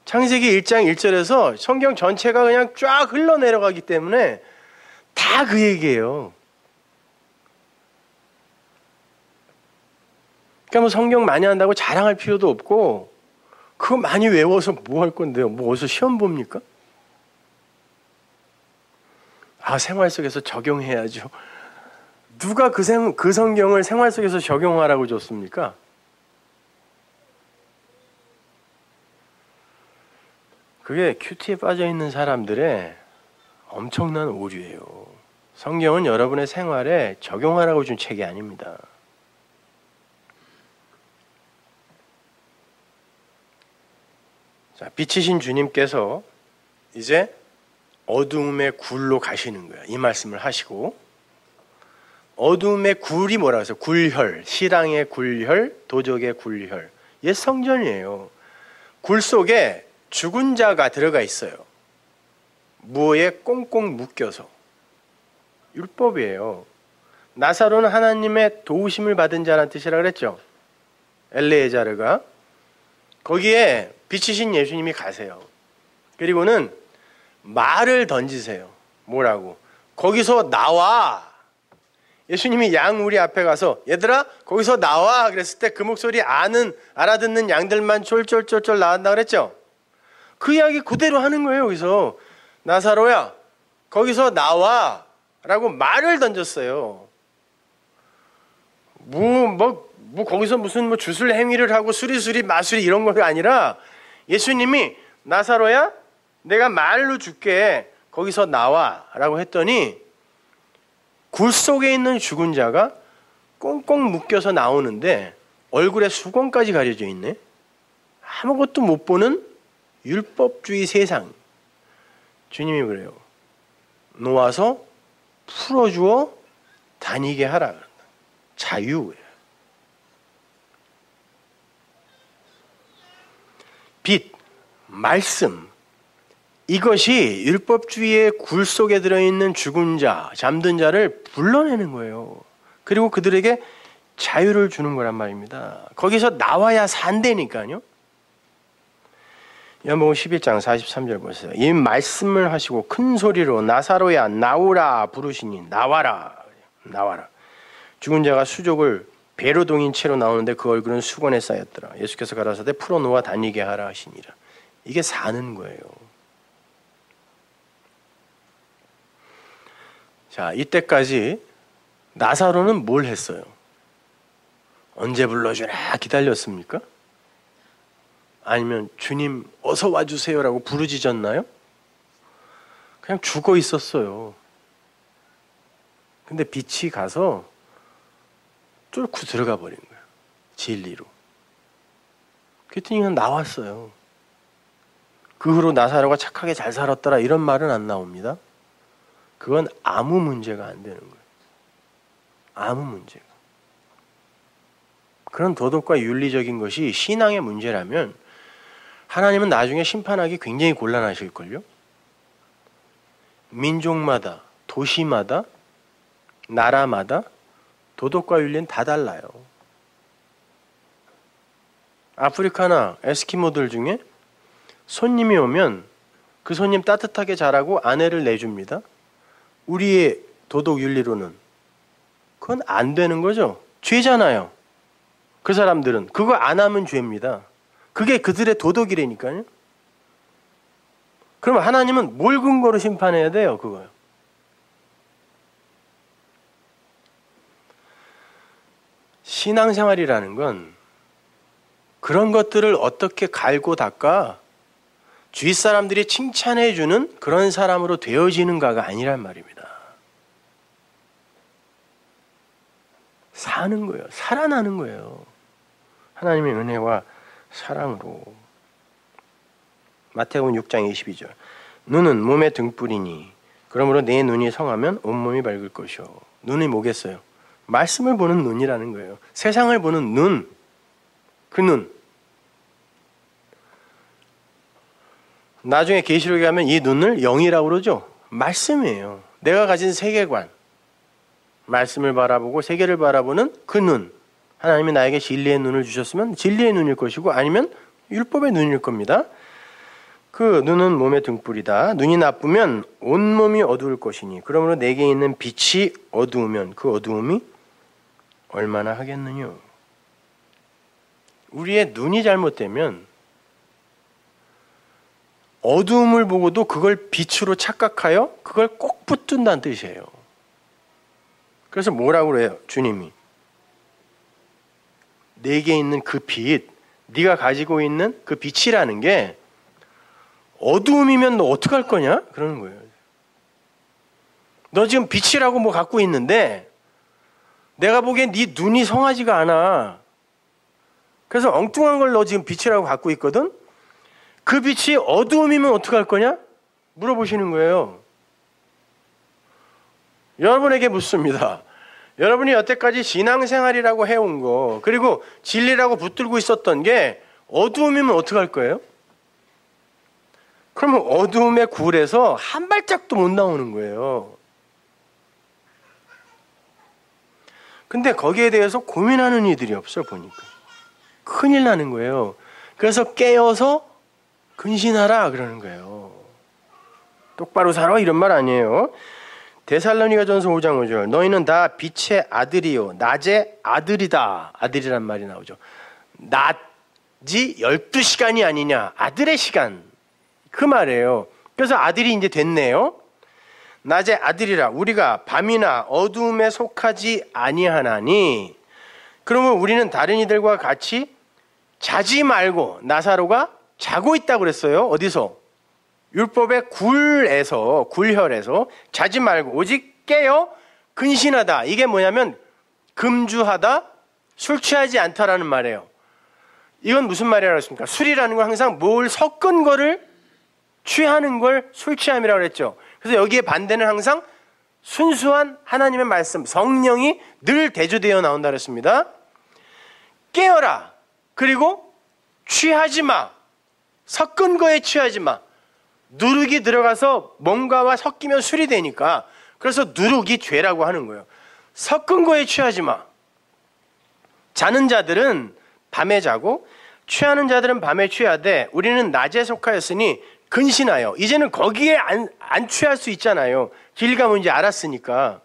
창세기 1장 1절에서 성경 전체가 그냥 쫙 흘러내려가기 때문에 다 그 얘기예요. 그러니까 뭐 성경 많이 한다고 자랑할 필요도 없고 그거 많이 외워서 뭐 할 건데요? 뭐 어디서 시험 봅니까? 아, 생활 속에서 적용해야죠. 누가 그 성경을 생활 속에서 적용하라고 줬습니까? 그게 큐티에 빠져 있는 사람들의 엄청난 오류예요. 성경은 여러분의 생활에 적용하라고 준 책이 아닙니다. 자, 빛이신 주님께서 이제 어두움의 굴로 가시는 거예요. 이 말씀을 하시고, 어두움의 굴이 뭐라고 해서 굴혈, 신앙의 굴혈, 도적의 굴혈. 옛 성전이에요. 굴 속에 죽은 자가 들어가 있어요. 무에 꽁꽁 묶여서. 율법이에요. 나사로는 하나님의 도우심을 받은 자라는 뜻이라 그랬죠. 엘레자르가. 거기에 빛이신 예수님이 가세요. 그리고는 말을 던지세요. 뭐라고? 거기서 나와. 예수님이 양 우리 앞에 가서 얘들아 거기서 나와 그랬을 때 그 목소리 알아듣는 양들만 쫄쫄쫄쫄 나온다 그랬죠. 그 이야기 그대로 하는 거예요. 여기서 나사로야 거기서 나와 라고 말을 던졌어요. 거기서 무슨 주술 행위를 하고 수리수리 마수리 이런 것이 아니라 예수님이 나사로야 내가 말로 줄게 거기서 나와 라고 했더니 굴 속에 있는 죽은 자가 꽁꽁 묶여서 나오는데 얼굴에 수건까지 가려져 있네. 아무것도 못 보는 율법주의 세상. 주님이 그래요. 놓아서 풀어주어 다니게 하라. 자유예요. 빛, 말씀. 이것이 율법주의의 굴 속에 들어있는 죽은 자, 잠든 자를 불러내는 거예요. 그리고 그들에게 자유를 주는 거란 말입니다. 거기서 나와야 산다니까요. 요한복음 11장 43절 보세요. 이 말씀을 하시고 큰 소리로 나사로야 나오라 부르시니 나와라. 나와라. 죽은 자가 수족을 배로 동인 채로 나오는데 그 얼굴은 수건에 쌓였더라. 예수께서 가라사대 풀어놓아 다니게 하라 하시니라. 이게 사는 거예요. 자, 이때까지 나사로는 뭘 했어요? 언제 불러주라 기다렸습니까? 아니면 주님 어서 와주세요라고 부르짖었나요? 그냥 죽어 있었어요. 근데 빛이 가서 뚫고 들어가 버린 거예요. 진리로. 그랬더니 그냥 나왔어요. 그 후로 나사로가 착하게 잘 살았더라 이런 말은 안 나옵니다. 그건 아무 문제가 안 되는 거예요. 아무 문제가. 그런 도덕과 윤리적인 것이 신앙의 문제라면 하나님은 나중에 심판하기 굉장히 곤란하실걸요. 민족마다, 도시마다, 나라마다 도덕과 윤리는 다 달라요. 아프리카나 에스키모들 중에 손님이 오면 그 손님 따뜻하게 잘하고 아내를 내줍니다. 우리의 도덕 윤리로는 그건 안 되는 거죠. 죄잖아요. 그 사람들은 그거 안 하면 죄입니다. 그게 그들의 도덕이라니까요. 그럼 하나님은 뭘 근거로 심판해야 돼요? 그거요. 신앙생활이라는 건 그런 것들을 어떻게 갈고 닦아 주위 사람들이 칭찬해주는 그런 사람으로 되어지는가가 아니란 말입니다. 사는 거예요. 살아나는 거예요. 하나님의 은혜와 사랑으로. 마태복음 6장 22절. 눈은 몸의 등불이니 그러므로 내 눈이 성하면 온몸이 밝을 것이요. 눈이 뭐겠어요? 말씀을 보는 눈이라는 거예요. 세상을 보는 눈. 그 눈. 나중에 계시록에 가면 이 눈을 영이라고 그러죠. 말씀이에요. 내가 가진 세계관. 말씀을 바라보고 세계를 바라보는 그 눈. 하나님이 나에게 진리의 눈을 주셨으면 진리의 눈일 것이고 아니면 율법의 눈일 겁니다. 그 눈은 몸의 등불이다. 눈이 나쁘면 온몸이 어두울 것이니 그러므로 내게 있는 빛이 어두우면 그 어두움이 얼마나 하겠느냐. 우리의 눈이 잘못되면 어두움을 보고도 그걸 빛으로 착각하여 그걸 꼭 붙든다는 뜻이에요. 그래서 뭐라고 그래요? 주님이 내게 있는 그 빛, 네가 가지고 있는 그 빛이라는 게 어두움이면 너 어떡할 거냐? 그러는 거예요. 너 지금 빛이라고 뭐 갖고 있는데 내가 보기엔 네 눈이 성하지가 않아. 그래서 엉뚱한 걸 너 지금 빛이라고 갖고 있거든? 그 빛이 어두움이면 어떡할 거냐? 물어보시는 거예요. 여러분에게 묻습니다. 여러분이 여태까지 신앙생활이라고 해온 거, 그리고 진리라고 붙들고 있었던 게 어두움이면 어떡할 거예요? 그러면 어두움의 굴에서 한 발짝도 못 나오는 거예요. 근데 거기에 대해서 고민하는 이들이 없어 보니까. 큰일 나는 거예요. 그래서 깨어서 근신하라 그러는 거예요. 똑바로 살아 이런 말 아니에요. 데살로니가전서 5장 5절 너희는 다 빛의 아들이요 낮의 아들이다. 아들이란 말이 나오죠. 낮이 12시간이 아니냐. 아들의 시간. 그 말이에요. 그래서 아들이 이제 됐네요. 낮의 아들이라 우리가 밤이나 어두움에 속하지 아니하나니 그러면 우리는 다른 이들과 같이 자지 말고 나사로가 자고 있다고 그랬어요. 어디서? 율법의 굴에서 굴혈에서 자지 말고 오직 깨어 근신하다. 이게 뭐냐면 금주하다 술 취하지 않다라는 말이에요. 이건 무슨 말이라고 했습니까? 술이라는 건 항상 뭘 섞은 거를 취하는 걸 술 취함이라고 그랬죠. 그래서 여기에 반대는 항상 순수한 하나님의 말씀 성령이 늘 대조되어 나온다 그랬습니다. 깨어라. 그리고 취하지 마. 섞은 거에 취하지 마. 누룩이 들어가서 뭔가와 섞이면 술이 되니까 그래서 누룩이 죄라고 하는 거예요. 섞은 거에 취하지 마. 자는 자들은 밤에 자고 취하는 자들은 밤에 취하되 우리는 낮에 속하였으니 근신하여. 이제는 거기에 안 취할 수 있잖아요. 길 가면 이제 알았으니까.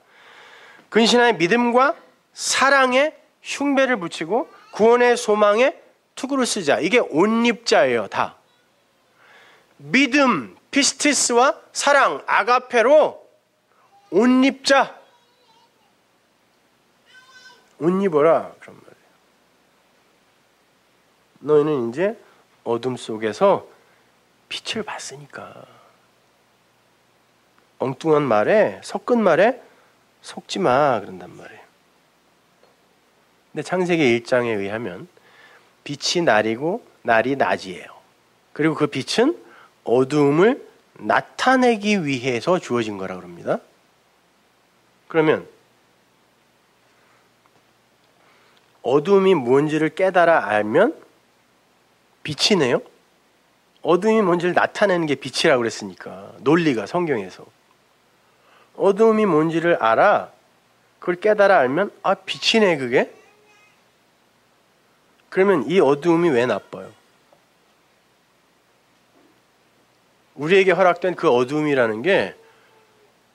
근신하여 믿음과 사랑에 흉배를 붙이고 구원의 소망에 투구를 쓰자. 이게 옷입자예요. 다. 믿음, 피스티스와 사랑, 아가페로 옷입자. 옷 입어라. 그런 말이에요. 너희는 이제 어둠 속에서 빛을 봤으니까. 엉뚱한 말에, 섞은 말에 속지 마. 그런단 말이에요. 근데 창세기 1장에 의하면 빛이 날이고 날이 낮이에요. 그리고 그 빛은 어두움을 나타내기 위해서 주어진 거라고 합니다. 그러면 어두움이 뭔지를 깨달아 알면 빛이네요. 어두움이 뭔지를 나타내는 게 빛이라고 그랬으니까. 논리가 성경에서. 어두움이 뭔지를 알아. 그걸 깨달아 알면 아 빛이네 그게. 그러면 이 어두움이 왜 나빠요? 우리에게 허락된 그 어두움이라는 게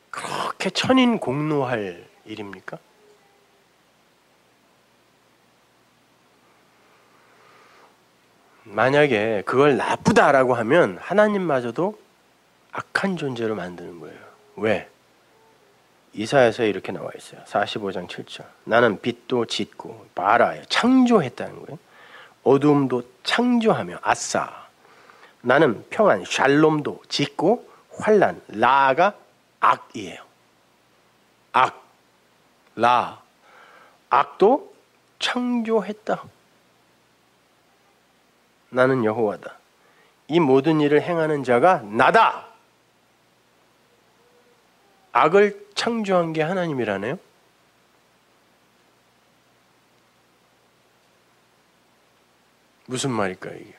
그렇게 천인공노할 일입니까? 만약에 그걸 나쁘다라고 하면 하나님마저도 악한 존재로 만드는 거예요. 왜? 이사야서에 이렇게 나와 있어요. 45장 7절. 나는 빛도 짓고 바라에 창조했다는 거예요. 어두움도 창조하며 아싸. 나는 평안 샬롬도 짓고 환란 라가 악이에요. 악, 라, 악도 창조했다. 나는 여호와다. 이 모든 일을 행하는 자가 나다. 악을 창조한 게 하나님이라네요. 무슨 말일까요, 이게?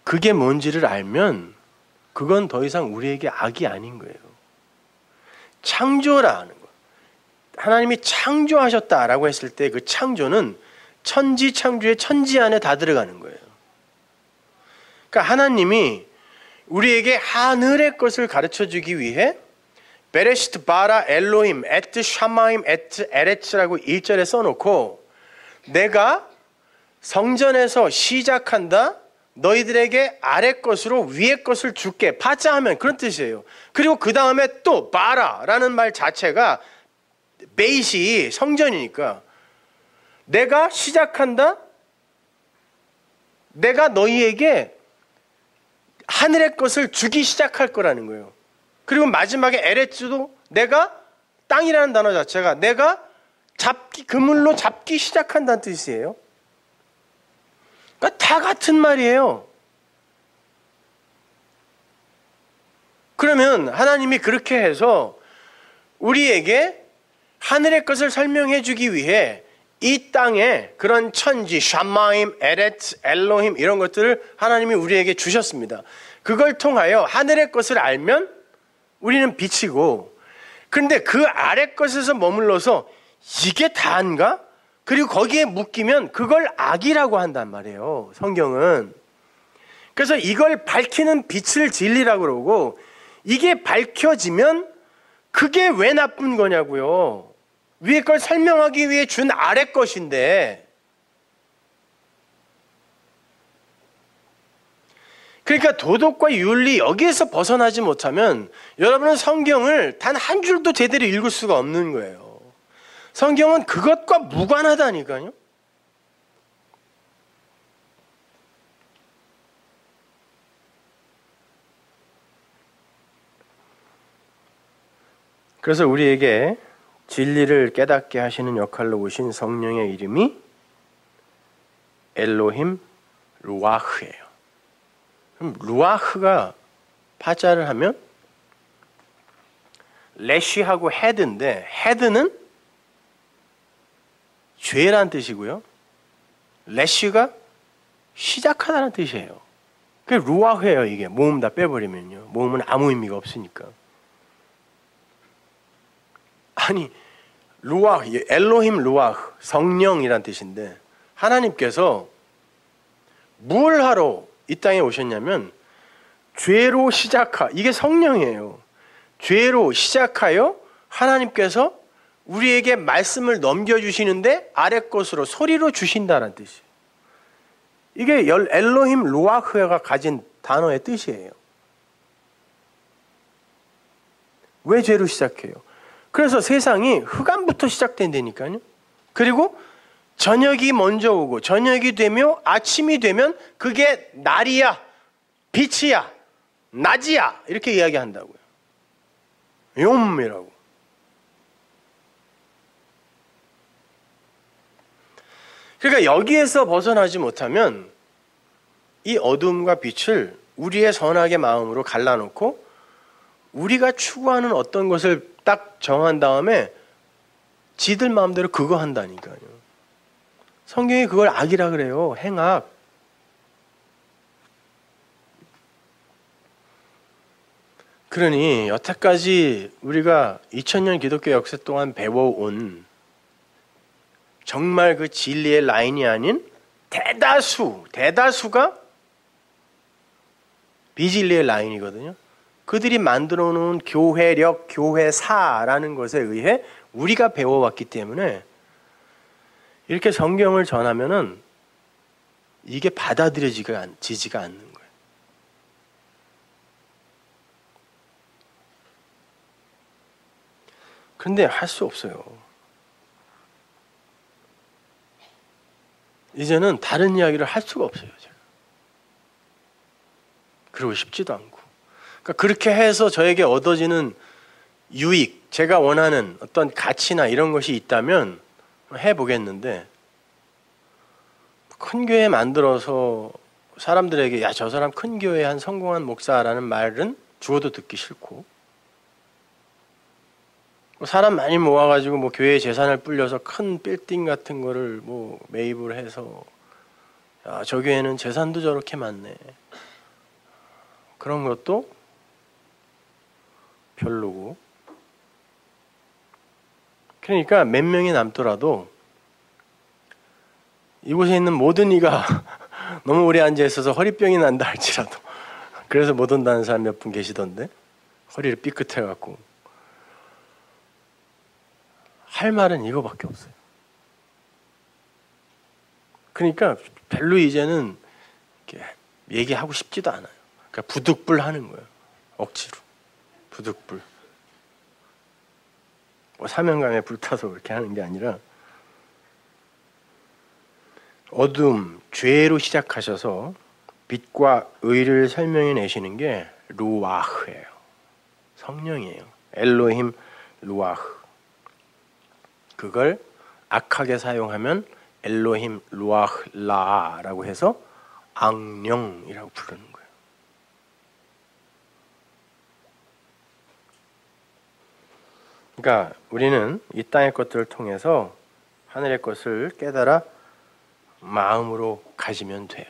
그게 뭔지를 알면 그건 더 이상 우리에게 악이 아닌 거예요. 창조라는 거. 하나님이 창조하셨다라고 했을 때 그 창조는 천지창조의 천지 안에 다 들어가는 거예요. 그러니까 하나님이 우리에게 하늘의 것을 가르쳐주기 위해 베레시트 바라 엘로힘 에트 샤마임 에트 에레츠라고 1절에 써놓고 내가 성전에서 시작한다. 너희들에게 아래 것으로 위의 것을 줄게. 파자하면 그런 뜻이에요. 그리고 그 다음에 또 바라라는 말 자체가 베이시 성전이니까 내가 시작한다. 내가 너희에게 하늘의 것을 주기 시작할 거라는 거예요. 그리고 마지막에 에레츠도 내가 땅이라는 단어 자체가 내가 그물로 잡기 시작한다는 뜻이에요. 그러니까 다 같은 말이에요. 그러면 하나님이 그렇게 해서 우리에게 하늘의 것을 설명해 주기 위해 이 땅에 그런 천지, 샤마임, 에레츠, 엘로힘 이런 것들을 하나님이 우리에게 주셨습니다. 그걸 통하여 하늘의 것을 알면 우리는 빛이고, 그런데 그 아래 것에서 머물러서 이게 다인가? 그리고 거기에 묶이면 그걸 악이라고 한단 말이에요, 성경은. 그래서 이걸 밝히는 빛을 진리라고 그러고, 이게 밝혀지면 그게 왜 나쁜 거냐고요. 위에 걸 설명하기 위해 준 아래 것인데. 그러니까 도덕과 윤리 여기에서 벗어나지 못하면 여러분은 성경을 단 한 줄도 제대로 읽을 수가 없는 거예요. 성경은 그것과 무관하다니까요. 그래서 우리에게 진리를 깨닫게 하시는 역할로 오신 성령의 이름이 엘로힘 루아흐예요. 그럼 루아흐가 파자를 하면 레쉬하고 헤드인데, 헤드는 죄라는 뜻이고요. 레쉬가 시작하다는 뜻이에요. 그게 루아흐예요. 이게 모음 다 빼버리면요. 모음은 아무 의미가 없으니까. 아니, 루아흐, 엘로힘 루아흐, 성령이란 뜻인데 하나님께서 뭘 하러 이 땅에 오셨냐면 죄로 이게 성령이에요. 죄로 시작하여 하나님께서 우리에게 말씀을 넘겨주시는데 아래 것으로 소리로 주신다는 뜻이에요. 이게 엘로힘 루아흐가 가진 단어의 뜻이에요. 왜 죄로 시작해요? 그래서 세상이 흑암부터 시작된다니까요. 그리고 저녁이 먼저 오고 저녁이 되며 아침이 되면 그게 날이야, 빛이야, 낮이야 이렇게 이야기한다고요. 욤이라고. 그러니까 여기에서 벗어나지 못하면 이 어둠과 빛을 우리의 선악의 마음으로 갈라놓고 우리가 추구하는 어떤 것을 딱 정한 다음에 지들 마음대로 그거 한다니까요. 성경이 그걸 악이라 그래요. 행악. 그러니 여태까지 우리가 2000년 기독교 역사 동안 배워온 정말 그 진리의 라인이 아닌 대다수가 비진리의 라인이거든요. 그들이 만들어 놓은 교회력, 교회사라는 것에 의해 우리가 배워왔기 때문에 이렇게 성경을 전하면은 이게 받아들여지지가 않는 거예요. 그런데 할 수 없어요. 이제는 다른 이야기를 할 수가 없어요, 제가. 그러고 싶지도 않고. 그러니까 그렇게 해서 저에게 얻어지는 유익, 제가 원하는 어떤 가치나 이런 것이 있다면 해보겠는데, 큰 교회 만들어서 사람들에게 야, 저 사람 큰 교회 한 성공한 목사라는 말은 죽어도 듣기 싫고, 사람 많이 모아가지고 뭐 교회 재산을 불려서 큰 빌딩 같은 거를 뭐 매입을 해서 야, 저 교회는 재산도 저렇게 많네, 그런 것도 별로고. 그러니까 몇 명이 남더라도 이곳에 있는 모든 이가 너무 오래 앉아 있어서 허리병이 난다 할지라도. 그래서 못 온다는 사람 몇 분 계시던데. 허리를 삐끗해 갖고. 할 말은 이거밖에 없어요. 그러니까 별로 이제는 이렇게 얘기하고 싶지도 않아요. 그러니까 부득불 하는 거예요. 억지로. 부득불. 뭐 사명감에 불타서 그렇게 하는 게 아니라 어둠, 죄로 시작하셔서 빛과 의를 설명해 내시는 게 루아흐예요. 성령이에요. 엘로힘 루아흐. 그걸 악하게 사용하면 엘로힘 루아흐 라라고 해서 악령이라고 부르는 거예요. 그러니까 우리는 이 땅의 것들을 통해서 하늘의 것을 깨달아 마음으로 가지면 돼요.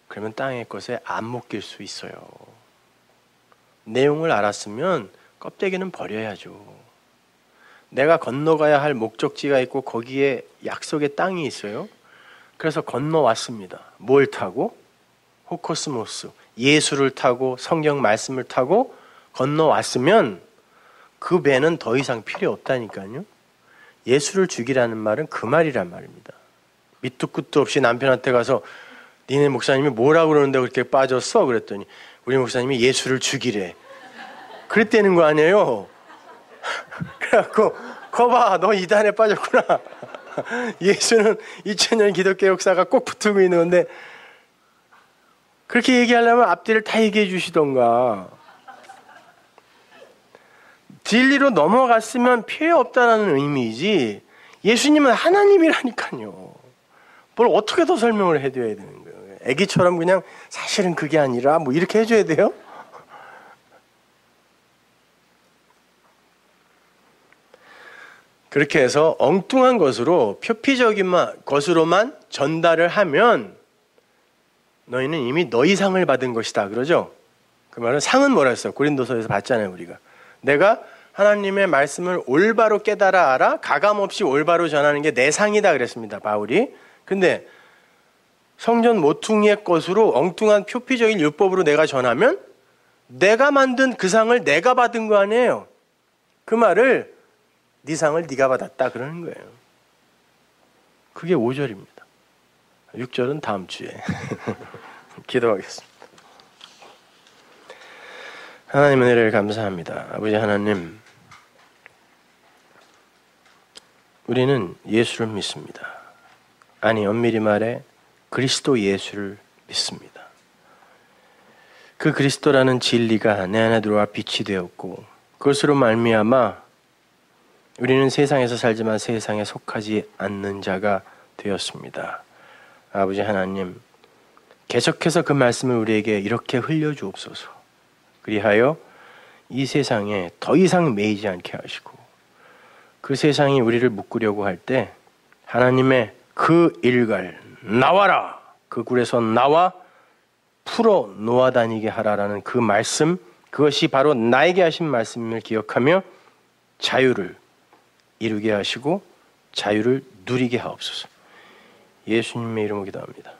그러면 땅의 것에 안 묶일 수 있어요. 내용을 알았으면 껍데기는 버려야죠. 내가 건너가야 할 목적지가 있고 거기에 약속의 땅이 있어요. 그래서 건너왔습니다. 뭘 타고? 호코스모스, 예수를 타고 성경 말씀을 타고 건너왔으면 그 배는 더 이상 필요 없다니까요. 예수를 죽이라는 말은 그 말이란 말입니다. 밑도 끝도 없이 남편한테 가서 니네 목사님이 뭐라고 그러는데 그렇게 빠졌어? 그랬더니 우리 목사님이 예수를 죽이래. 그랬다는 거 아니에요? 그래갖고 거봐 너 이단에 빠졌구나. 예수는 2000년 기독교 역사가 꼭 붙들고 있는 건데 그렇게 얘기하려면 앞뒤를 다 얘기해 주시던가. 진리로 넘어갔으면 필요 없다는 의미이지 예수님은 하나님이라니까요. 뭘 어떻게 더 설명을 해줘야 되는 거예요. 애기처럼 그냥 사실은 그게 아니라 뭐 이렇게 해줘야 돼요? 그렇게 해서 엉뚱한 것으로 표피적인 것으로만 전달을 하면 너희는 이미 너희 상을 받은 것이다 그러죠. 그 말은 상은 뭐라 했어요? 고린도서에서 봤잖아요. 우리가 내가 하나님의 말씀을 올바로 깨달아 알아 가감없이 올바로 전하는 게 내 상이다 그랬습니다. 바울이. 근데 성전 모퉁이의 것으로 엉뚱한 표피적인 율법으로 내가 전하면 내가 만든 그 상을 내가 받은 거 아니에요. 그 말을 네 상을 네가 받았다 그러는 거예요. 그게 5절입니다. 6절은 다음 주에 기도하겠습니다. 하나님의 은혜를 감사합니다. 아버지 하나님, 우리는 예수를 믿습니다. 아니 엄밀히 말해 그리스도 예수를 믿습니다. 그 그리스도라는 진리가 내 안에 들어와 빛이 되었고 그것으로 말미암아 우리는 세상에서 살지만 세상에 속하지 않는 자가 되었습니다. 아버지 하나님, 계속해서 그 말씀을 우리에게 이렇게 흘려주옵소서. 그리하여 이 세상에 더 이상 매이지 않게 하시고 그 세상이 우리를 묶으려고 할 때 하나님의 그 일갈 나와라! 그 굴에서 나와 풀어 놓아다니게 하라라는 그 말씀, 그것이 바로 나에게 하신 말씀을 기억하며 자유를 이루게 하시고 자유를 누리게 하옵소서. 예수님의 이름으로 기도합니다.